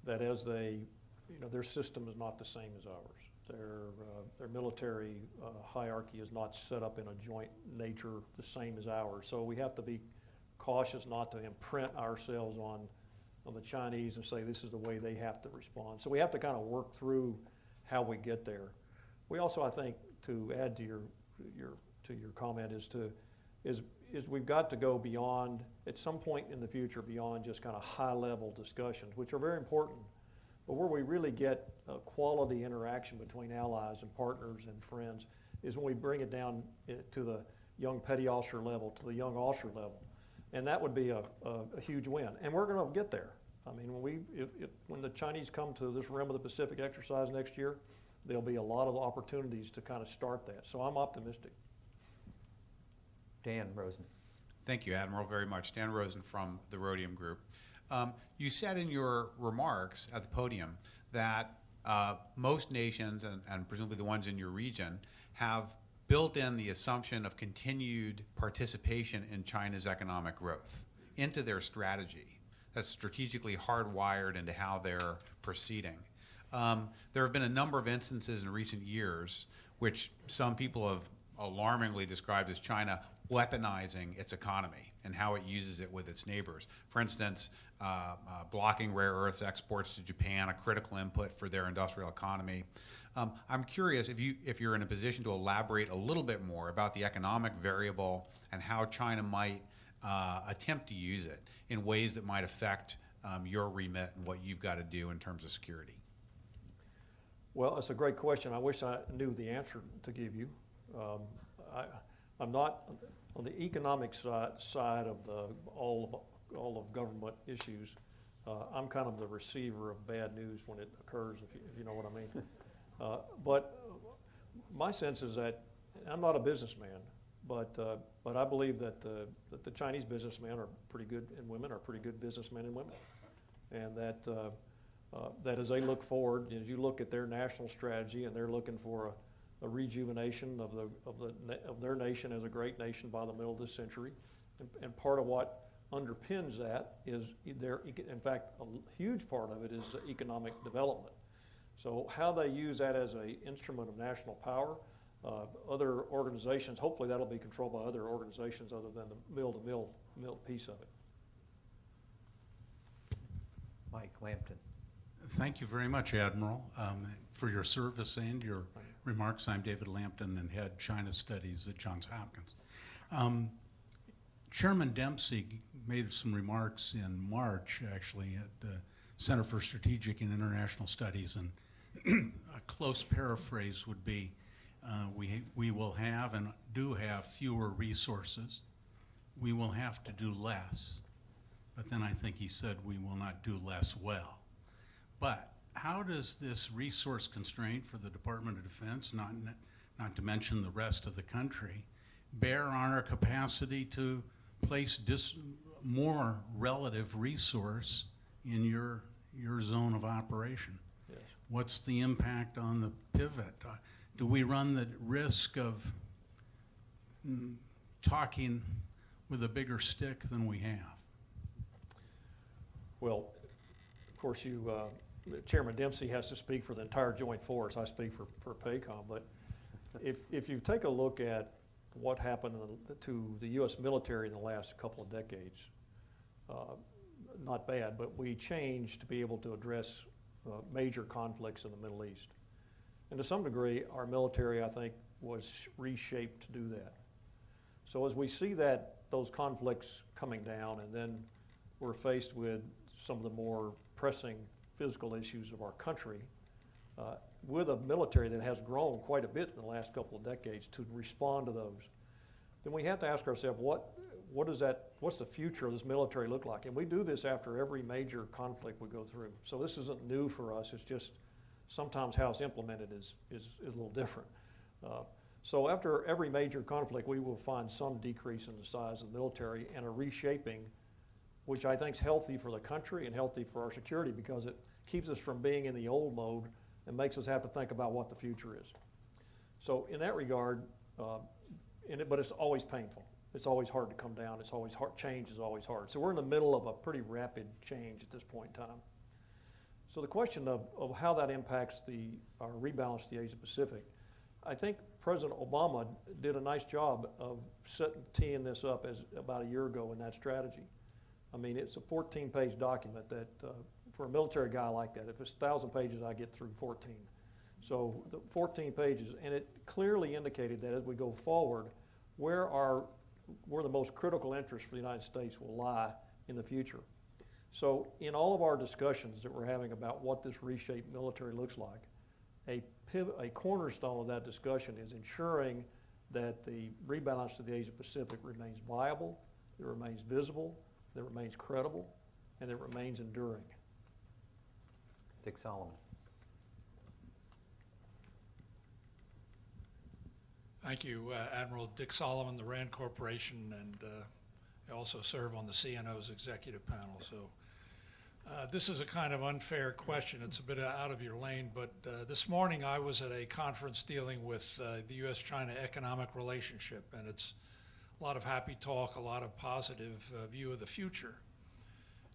Speaker 2: that as they, their system is not the same as ours. Their military hierarchy is not set up in a joint nature the same as ours. So we have to be cautious not to imprint ourselves on the Chinese and say this is the way they have to respond. So we have to kind of work through how we get there. We also, I think, to add to your comment, is we've got to go beyond, at some point in the future, beyond just kind of high-level discussions, which are very important, but where we really get a quality interaction between allies and partners and friends is when we bring it down to the young petty officer level, to the young officer level. And that would be a huge win. And we're going to get there. I mean, when the Chinese come to this Rim of the Pacific exercise next year, there'll be a lot of opportunities to kind of start that. So I'm optimistic.
Speaker 1: Dan Rosen.
Speaker 4: Thank you, Admiral, very much. Dan Rosen from the Rhodium Group. You said in your remarks at the podium that most nations, and presumably the ones in your region, have built in the assumption of continued participation in China's economic growth into their strategy. That's strategically hardwired into how they're proceeding. There have been a number of instances in recent years which some people have alarmingly described as China weaponizing its economy and how it uses it with its neighbors. For instance, blocking rare earths exports to Japan, a critical input for their industrial economy. I'm curious if you're in a position to elaborate a little bit more about the economic variable and how China might attempt to use it in ways that might affect your remit and what you've got to do in terms of security.
Speaker 2: Well, it's a great question. I wish I knew the answer to give you. I'm not on the economic side of all of government issues. I'm kind of the receiver of bad news when it occurs, if you know what I mean. But my sense is that I'm not a businessman, but I believe that the Chinese businessmen are pretty good, and women are pretty good businessmen and women, and that as they look forward, as you look at their national strategy, and they're looking for a rejuvenation of their nation as a great nation by the middle of this century, and part of what underpins that is in fact, a huge part of it is economic development. So how they use that as an instrument of national power, other organizations, hopefully that'll be controlled by other organizations other than the mill-to-mill piece of it.
Speaker 1: Mike Lampton.
Speaker 5: Thank you very much, Admiral, for your service and your remarks. I'm David Lampton and head China Studies at Johns Hopkins. Chairman Dempsey made some remarks in March, actually, at the Center for Strategic and International Studies, and a close paraphrase would be, we will have and do have fewer resources. We will have to do less. But then I think he said we will not do less well. But how does this resource constraint for the Department of Defense, not to mention the rest of the country, bear on our capacity to place more relative resource in your zone of operation?
Speaker 2: Yes.
Speaker 5: What's the impact on the pivot? Do we run the risk of talking with a bigger stick than we have?
Speaker 2: Well, of course, Chairman Dempsey has to speak for the entire Joint Force. I speak for PACOM. But if you take a look at what happened to the U.S. military in the last couple of decades, not bad, but we changed to be able to address major conflicts in the Middle East. And to some degree, our military, I think, was reshaped to do that. So as we see those conflicts coming down, and then we're faced with some of the more pressing physical issues of our country, with a military that has grown quite a bit in the last couple of decades to respond to those, then we have to ask ourselves, what's the future of this military look like? And we do this after every major conflict we go through. So this isn't new for us. It's just sometimes how it's implemented is a little different. So after every major conflict, we will find some decrease in the size of the military and a reshaping, which I think is healthy for the country and healthy for our security, because it keeps us from being in the old mode and makes us have to think about what the future is. So in that regard, But it's always painful. It's always hard to come down. It's always hard. Change is always hard. So we're in the middle of a pretty rapid change at this point in time. So the question of how that impacts our rebalance to the Asia Pacific, I think President Obama did a nice job of teeing this up as about a year ago in that strategy. I mean, it's a 14-page document that, for a military guy like that, if it's 1,000 pages, I get through 14. So the 14 pages, and it clearly indicated that as we go forward, where the most critical interests for the United States will lie in the future. So in all of our discussions that we're having about what this reshaped military looks like, a cornerstone of that discussion is ensuring that the rebalance to the Asia Pacific remains viable, it remains visible, that remains credible, and that remains enduring.
Speaker 1: Dick Solomon.
Speaker 6: Thank you, Admiral Dick Solomon, the RAND Corporation, and I also serve on the CNO's executive panel. So this is a kind of unfair question. It's a bit out of your lane, but this morning I was at a conference dealing with the U.S.-China economic relationship, and it's a lot of happy talk, a lot of positive view of the future.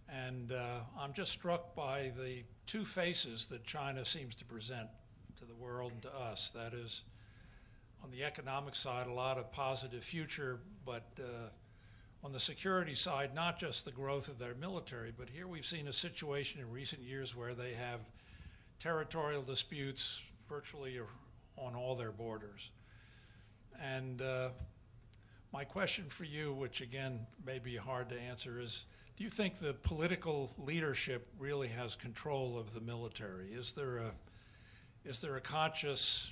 Speaker 6: And I'm just struck by the two faces that China seems to present to the world and to us. That is, on the economic side, a lot of positive future, but on the security side, not just the growth of their military, but here we've seen a situation in recent years where they have territorial disputes virtually on all their borders. And my question for you, which again may be hard to answer, is do you think the political leadership really has control of the military? Is there a conscious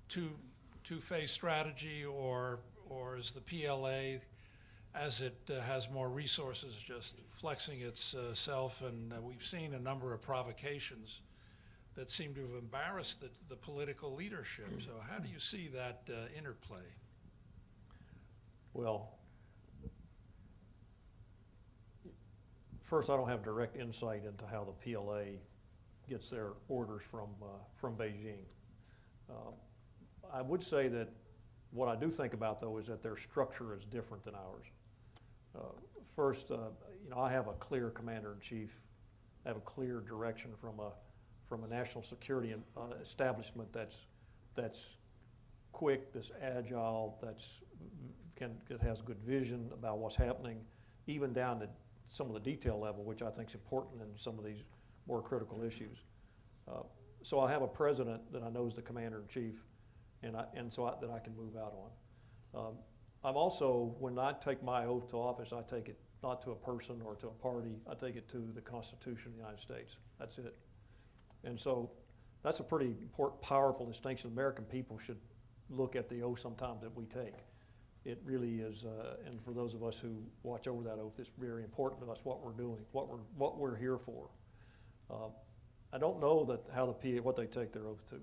Speaker 6: two-phase strategy, or is the PLA, as it has more resources, just flexing itself? And we've seen a number of provocations that seem to have embarrassed the political leadership. So how do you see that interplay?
Speaker 2: Well, first, I don't have direct insight into how the PLA gets their orders from Beijing. I would say that what I do think about, though, is that their structure is different than ours. First, I have a clear commander-in-chief. I have a clear direction from a national security establishment that's quick, that's agile, that has good vision about what's happening, even down to some of the detail level, which I think is important in some of these more critical issues. So I have a president that I know is the commander-in-chief, and so that I can move out on. I'm also, when I take my oath to office, I take it not to a person or to a party, I take it to the Constitution of the United States. That's it. And so that's a pretty important, powerful distinction. American people should look at the oath sometimes that we take. It really is, and for those of us who watch over that oath, it's very important to us what we're doing, what we're here for. I don't know what they take their oath to.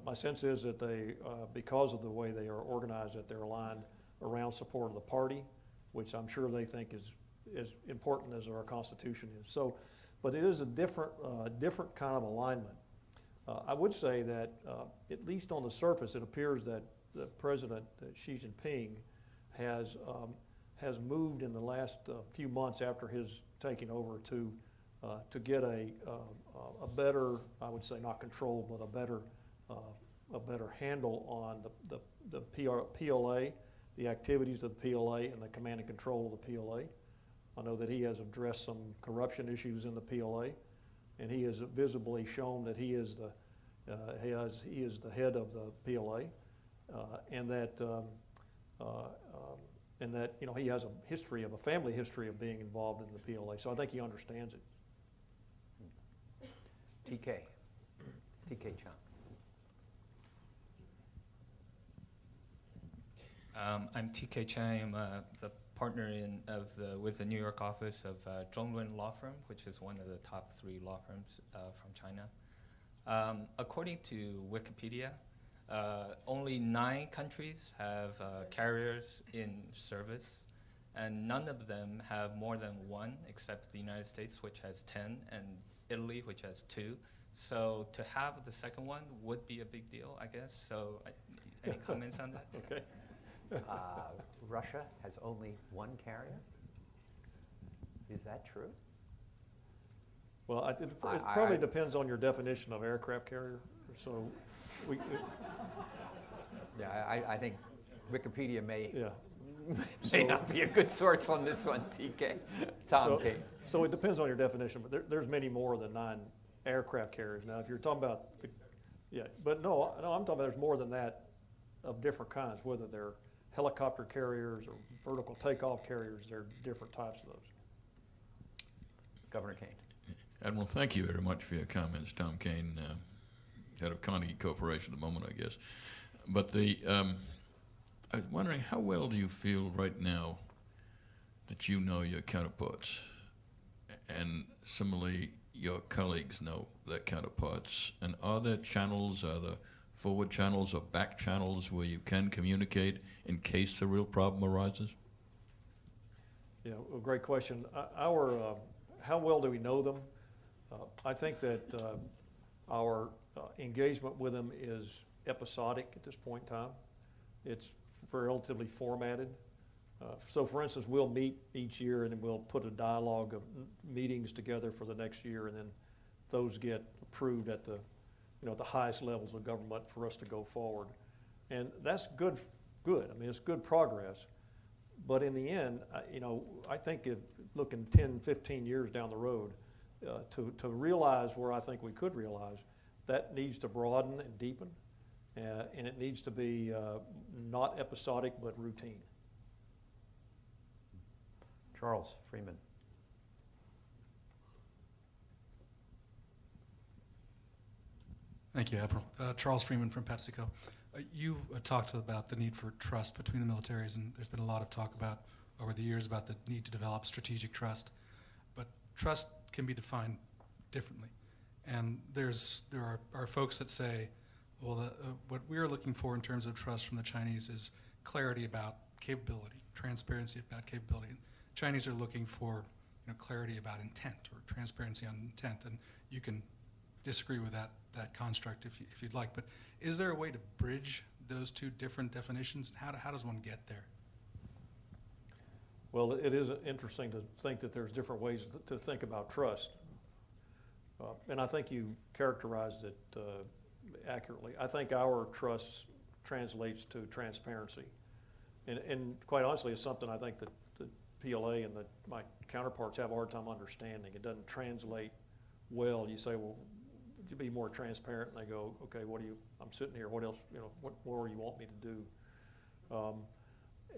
Speaker 2: My sense is that they, because of the way they are organized, that they're aligned around support of the party, which I'm sure they think is as important as our Constitution is. So, but it is a different kind of alignment. I would say that, at least on the surface, it appears that the President Xi Jinping has moved in the last few months after his taking over to get a better, I would say not control, but a better handle on the PLA, the activities of the PLA, and the command and control of the PLA. I know that he has addressed some corruption issues in the PLA, and he has visibly shown that he is the head of the PLA, and that he has a family history of being involved in the PLA. So I think he understands it.
Speaker 1: TK Chang.
Speaker 7: I'm TK Chang. I'm the partner with the New York office of Zhonglun Law Firm, which is one of the top 3 law firms from China. According to Wikipedia, only 9 countries have carriers in service, and none of them have more than 1, except the United States, which has 10, and Italy, which has 2. So to have the second one would be a big deal, I guess. So Any comments on that?
Speaker 2: Okay.
Speaker 1: Russia has only one carrier? Is that true?
Speaker 2: Well, it
Speaker 1: I-
Speaker 2: probably
Speaker 1: I-
Speaker 2: depends on your definition of aircraft carrier. So, we,
Speaker 1: Yeah, I think Wikipedia may
Speaker 2: yeah.
Speaker 1: may not be a good source on this one, TK. Tom
Speaker 2: So-
Speaker 1: K.
Speaker 2: So it depends on your definition, but there's many more than 9 aircraft carriers. Now, if you're talking about, but no, I'm talking about there's more than that of different kinds, whether they're helicopter carriers or vertical takeoff carriers, there are different types of those.
Speaker 1: Governor Kane.
Speaker 8: Admiral, thank you very much for your comments. Tom Kane, head of Carnegie Corporation at the moment, I guess. But I'm wondering, how well do you feel right now that you know your counterparts? And similarly, your colleagues know their counterparts. And are there channels, are there forward channels or back channels where you can communicate in case a real problem arises?
Speaker 2: Yeah, well, great question. How well do we know them? I think that our engagement with them is episodic at this point in time. It's relatively formatted. So for instance, we'll meet each year and then we'll put a dialogue of meetings together for the next year, and then those get approved at the highest levels of government for us to go forward. And that's good. I mean, it's good progress. But in the end, I think looking 10, 15 years down the road, to realize where I think we could realize, that needs to broaden and deepen, and it needs to be not episodic but routine.
Speaker 1: Charles Freeman.
Speaker 9: Thank you, Admiral. Charles Freeman from PepsiCo. You talked about the need for trust between the militaries, and there's been a lot of talk about over the years about the need to develop strategic trust. But trust can be defined differently. And there are folks that say, well, what we're looking for in terms of trust from the Chinese is clarity about capability, transparency about capability. And Chinese are looking for clarity about intent or transparency on intent, and you can disagree with that construct if you'd like. But is there a way to bridge those two different definitions? How does one get there?
Speaker 2: Well, it is interesting to think that there's different ways to think about trust. And I think you characterized it accurately. I think our trust translates to transparency. And quite honestly, it's something I think that the PLA and my counterparts have a hard time understanding. It doesn't translate well. You say, well, would you be more transparent? And they go, okay, I'm sitting here, what else, what more you want me to do?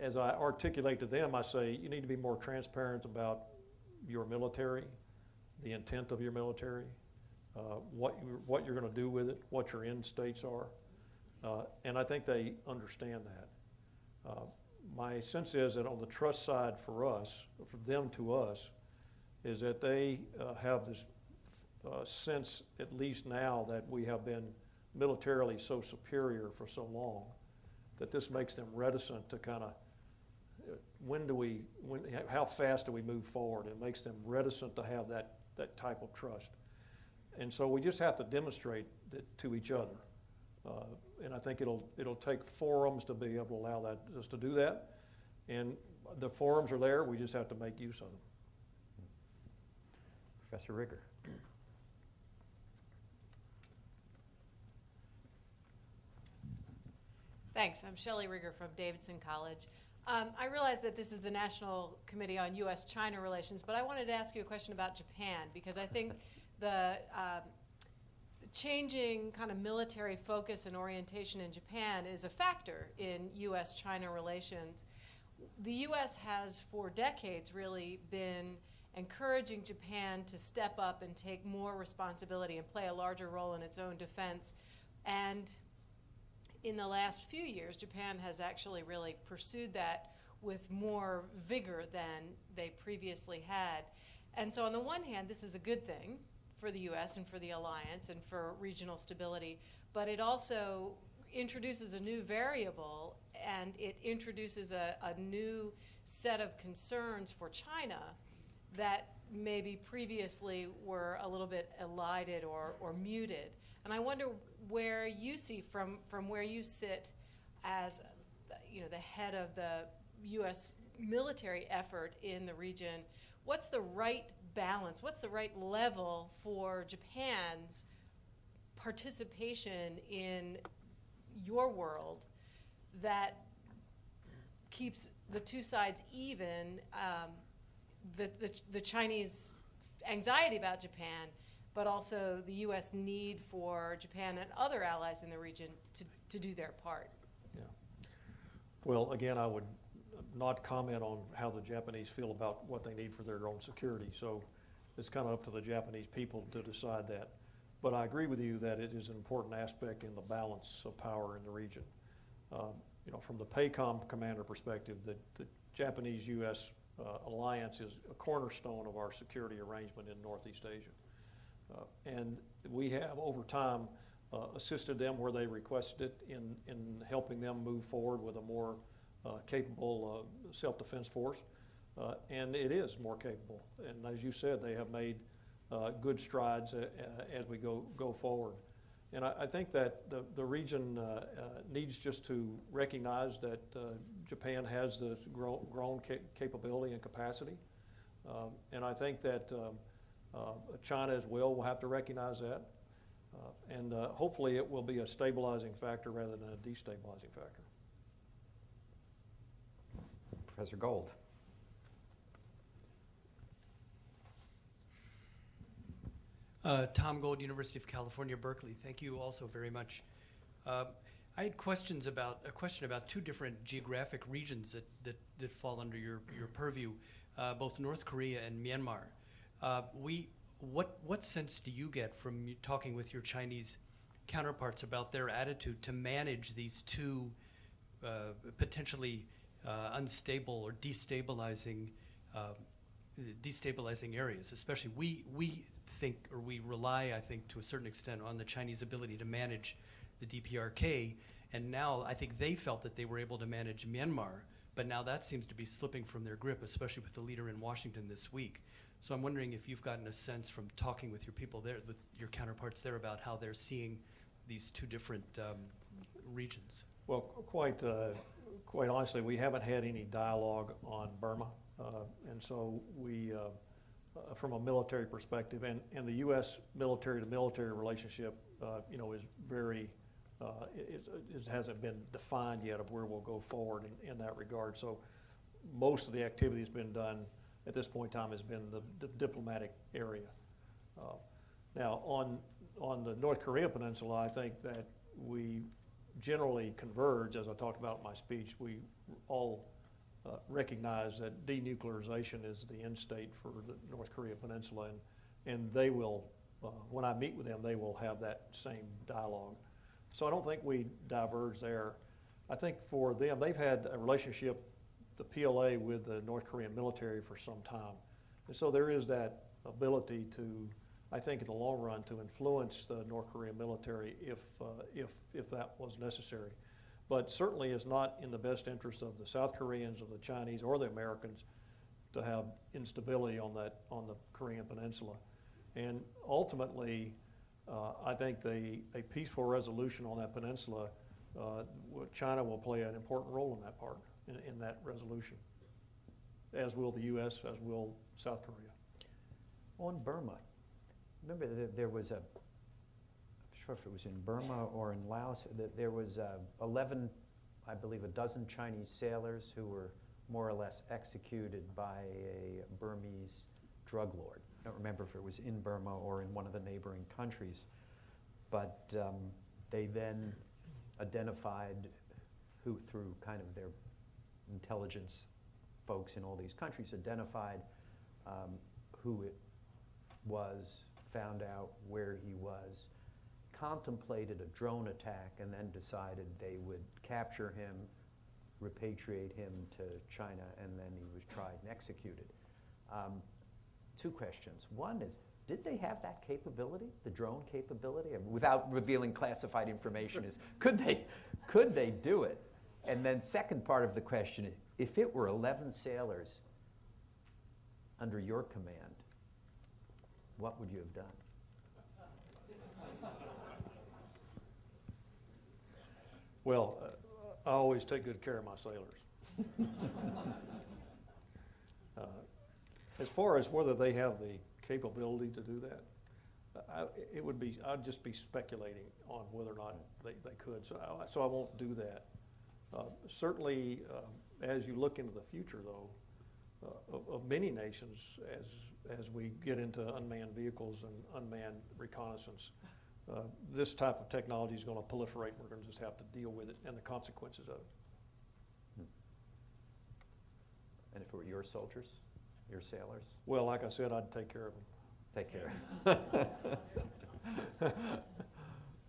Speaker 2: As I articulate to them, I say, you need to be more transparent about your military, the intent of your military, what you're going to do with it, what your end states are. And I think they understand that. My sense is that on the trust side for us, for them to us, is that they have this sense, at least now, that we have been militarily so superior for so long, that this makes them reticent to kind of, how fast do we move forward? It makes them reticent to have that type of trust. And so we just have to demonstrate that to each other. And I think it'll take forums to be able to allow us to do that. And the forums are there, we just have to make use of them.
Speaker 1: Professor Rigger.
Speaker 10: Thanks. I'm Shelley Rigger from Davidson College. I realize that this is the National Committee on U.S.-China Relations, but I wanted to ask you a question about Japan, because I think the changing kind of military focus and orientation in Japan is a factor in U.S.-China relations. The U.S. has for decades really been encouraging Japan to step up and take more responsibility and play a larger role in its own defense. And in the last few years, Japan has actually really pursued that with more vigor than they previously had. And so on the one hand, this is a good thing for the U.S. and for the alliance and for regional stability, but it also introduces a new variable, and it introduces a new set of concerns for China that maybe previously were a little bit elided or muted. And I wonder where you see from where you sit as the head of the U.S. military effort in the region, what's the right balance, what's the right level for Japan's participation in your world that keeps the two sides even, the Chinese anxiety about Japan, but also the U.S. need for Japan and other allies in the region to do their part?
Speaker 2: Yeah. Well, again, I would not comment on how the Japanese feel about what they need for their own security. So it's kind of up to the Japanese people to decide that. But I agree with you that it is an important aspect in the balance of power in the region. From the PACOM commander perspective, the Japanese-U.S. alliance is a cornerstone of our security arrangement in Northeast Asia. And we have, over time, assisted them where they requested it in helping them move forward with a more capable self-defense force. And it is more capable. And as you said, they have made good strides as we go forward. And I think that the region needs just to recognize that Japan has this grown capability and capacity. And I think that China as well will have to recognize that. And hopefully it will be a stabilizing factor rather than a destabilizing factor.
Speaker 1: Professor Gold.
Speaker 11: Tom Gold, University of California, Berkeley. Thank you also very much. I had a question about two different geographic regions that fall under your purview, both North Korea and Myanmar. What sense do you get from talking with your Chinese counterparts about their attitude to manage these two potentially unstable or destabilizing areas? Especially we think, or we rely, I think, to a certain extent on the Chinese ability to manage the DPRK, and now I think they felt that they were able to manage Myanmar, but now that seems to be slipping from their grip, especially with the leader in Washington this week. So I'm wondering if you've gotten a sense from talking with your people there, with your counterparts there, about how they're seeing these two different regions.
Speaker 2: Well, quite honestly, we haven't had any dialogue on Burma, and so we, from a military perspective, and the U.S. military-to-military relationship, is very, it hasn't been defined yet of where we'll go forward in that regard. So most of the activity that's been done at this point in time has been the diplomatic area. Now, on the North Korea peninsula, I think that we generally converge, as I talked about in my speech. We all recognize that denuclearization is the end state for the North Korea peninsula, and they will, when I meet with them, they will have that same dialogue. So I don't think we diverge there. I think for them, they've had a relationship, the PLA, with the North Korean military for some time. And so there is that ability to, I think in the long run, to influence the North Korean military if that was necessary. But certainly it's not in the best interest of the South Koreans or the Chinese or the Americans to have instability on the Korean peninsula. And ultimately, I think a peaceful resolution on that peninsula, China will play an important role in that part, in that resolution, as will the U.S., as will South Korea.
Speaker 1: On Burma, remember that there was I'm sure if it was in Burma or in Laos, that there was 11, I believe a dozen Chinese sailors who were more or less executed by a Burmese drug lord. I don't remember if it was in Burma or in one of the neighboring countries, but they then identified who, through kind of their intelligence folks in all these countries, identified who it was, found out where he was, contemplated a drone attack, and then decided they would capture him, repatriate him to China, and then he was tried and executed. Two questions. One is, did they have that capability, the drone capability? I mean, without revealing classified information, is could they do it? And then second part of the question is, if it were 11 sailors under your command, what would you have done?
Speaker 2: Well, I always take good care of my sailors. As far as whether they have the capability to do that, I'd just be speculating on whether or not they could. So I won't do that. Certainly, as you look into the future, though, of many nations, as we get into unmanned vehicles and unmanned reconnaissance, this type of technology is going to proliferate. We're going to just have to deal with it and the consequences of it.
Speaker 1: And if it were your soldiers, your sailors?
Speaker 2: Well, like I said, I'd take care of them.
Speaker 1: Take care.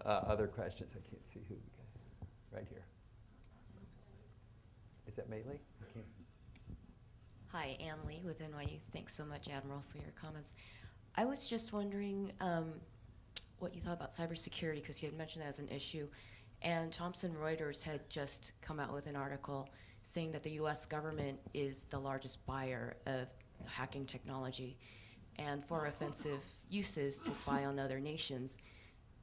Speaker 1: Other questions? I can't see who we got. Right here. Is that Maylee? I can't.
Speaker 12: Hi, Ann Lee with NYU. Thanks so much, Admiral, for your comments. I was just wondering what you thought about cybersecurity, because you had mentioned that as an issue. And Thomson Reuters had just come out with an article saying that the U.S. government is the largest buyer of hacking technology and for offensive uses to spy on other nations.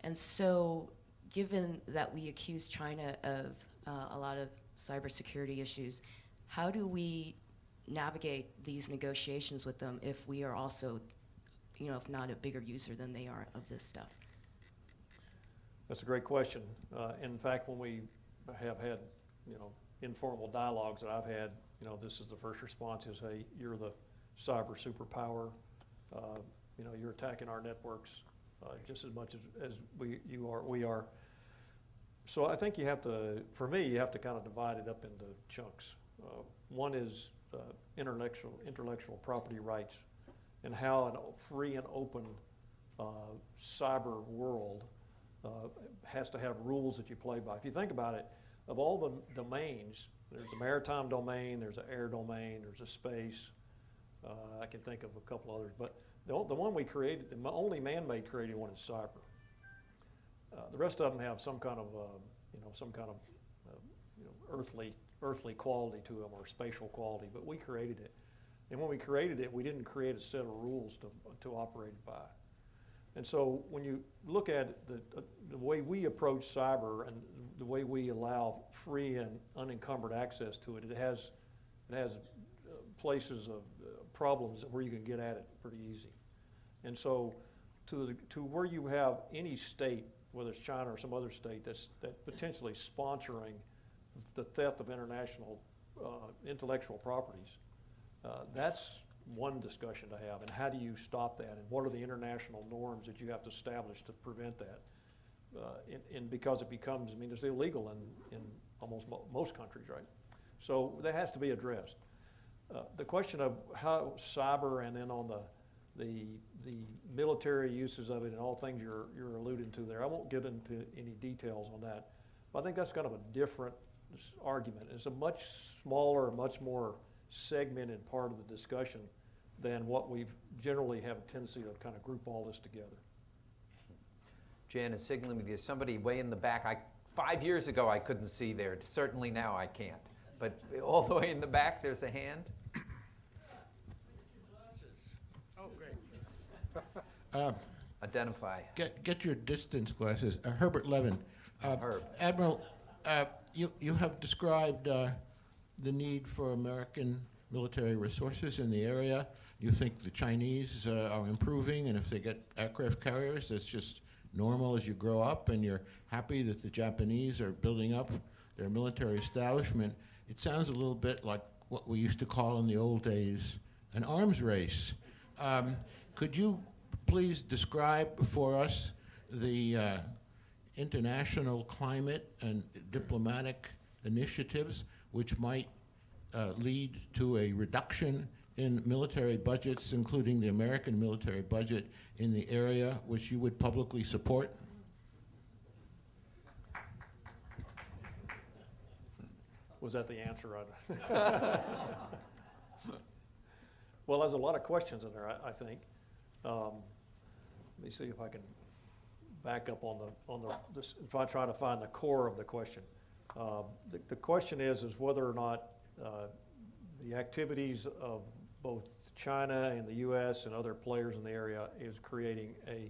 Speaker 12: And so, given that we accuse China of a lot of cybersecurity issues, how do we navigate these negotiations with them if we are also, if not a bigger user than they are of this stuff?
Speaker 2: That's a great question. In fact, when we have had, informal dialogues that I've had, this is the first response is, hey, you're the cyber superpower. You're attacking our networks just as much as we are. So I think you have to kind of divide it up into chunks. One is intellectual property rights and how a free and open cyber world has to have rules that you play by. If you think about it, of all the domains, there's the maritime domain, there's an air domain, there's a space. I can think of a couple others, but the one we created, the only man-made created one is cyber. The rest of them have some kind of earthly quality to them or spatial quality, but we created it. And when we created it, we didn't create a set of rules to operate by. And so when you look at the way we approach cyber and the way we allow free and unencumbered access to it, it has places of problems where you can get at it pretty easy. And so to where you have any state, whether it's China or some other state, that's potentially sponsoring the theft of international intellectual properties, that's one discussion to have. And how do you stop that? And what are the international norms that you have to establish to prevent that? And because it becomes, it's illegal in almost most countries, right? So that has to be addressed. The question of how cyber and then on the military uses of it and all things you're alluding to there, I won't get into any details on that. But I think that's kind of a different argument. It's a much smaller, much more segmented part of the discussion than what we generally have a tendency to kind of group all this together.
Speaker 1: Jan is signaling with you. Somebody way in the back. 5 years ago I couldn't see there. Certainly now I can't. But all the way in the back, there's a hand.
Speaker 13: Oh, great.
Speaker 1: Identify.
Speaker 13: Get your distance glasses. Herbert Levin.
Speaker 1: Herb.
Speaker 13: Admiral, you have described the need for American military resources in the area. You think the Chinese are improving, and if they get aircraft carriers, that's just normal as you grow up, and you're happy that the Japanese are building up their military establishment. It sounds a little bit like what we used to call in the old days an arms race. Could you please describe for us the international climate and diplomatic initiatives which might lead to a reduction in military budgets, including the American military budget, in the area which you would publicly support?
Speaker 2: Was that the answer? Well, there's a lot of questions in there, I think. Let me see if I can back up on this, if I try to find the core of the question. The question is whether or not the activities of both China and the U.S. and other players in the area is creating a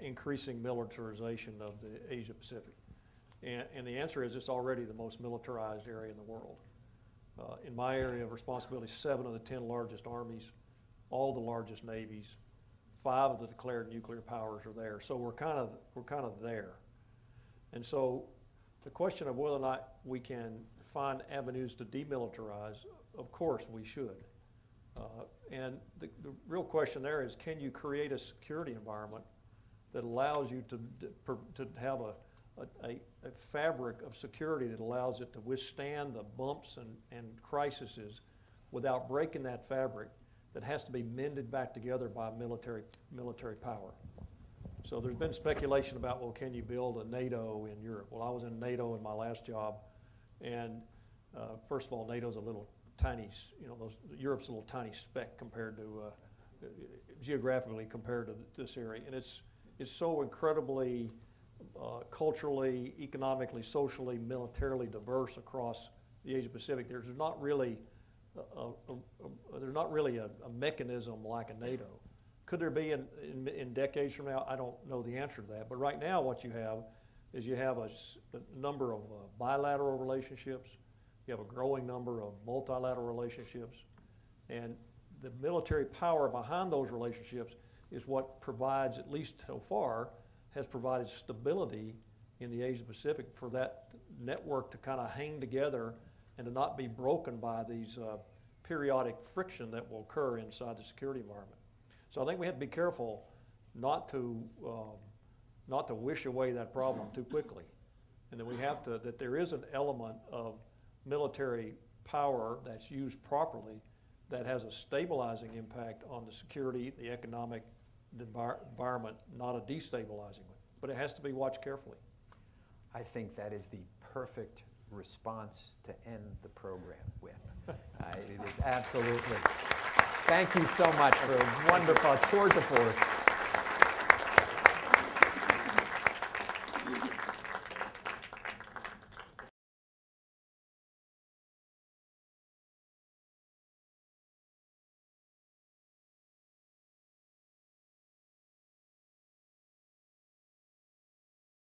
Speaker 2: increasing militarization of the Asia Pacific. And the answer is it's already the most militarized area in the world. In my area of responsibility, 7 of the 10 largest armies, all the largest navies, 5 of the declared nuclear powers are there. So we're kind of there. And so the question of whether or not we can find avenues to demilitarize, of course we should. And the real question there is, can you create a security environment that allows you to have a fabric of security that allows it to withstand the bumps and crises without breaking that fabric that has to be mended back together by military power. So there's been speculation about, well, can you build a NATO in Europe? Well, I was in NATO in my last job, and first of all, NATO's a little tiny, Europe's a little tiny speck compared to, geographically compared to this area, and it's so incredibly culturally, economically, socially, militarily diverse across the Asia Pacific. There's not really a mechanism like a NATO. Could there be in decades from now? I don't know the answer to that. But right now, what you have is you have a number of bilateral relationships. You have a growing number of multilateral relationships, and the military power behind those relationships is what provides, at least so far, has provided stability in the Asia Pacific for that network to kind of hang together and to not be broken by these periodic friction that will occur inside the security environment. So I think we have to be careful not to wish away that problem too quickly, and that there is an element of military power that's used properly that has a stabilizing impact on the security, the economic environment, not a destabilizing one. But it has to be watched carefully.
Speaker 1: I think that is the perfect response to end the program with. It is absolutely. Thank you so much for a wonderful tour de force.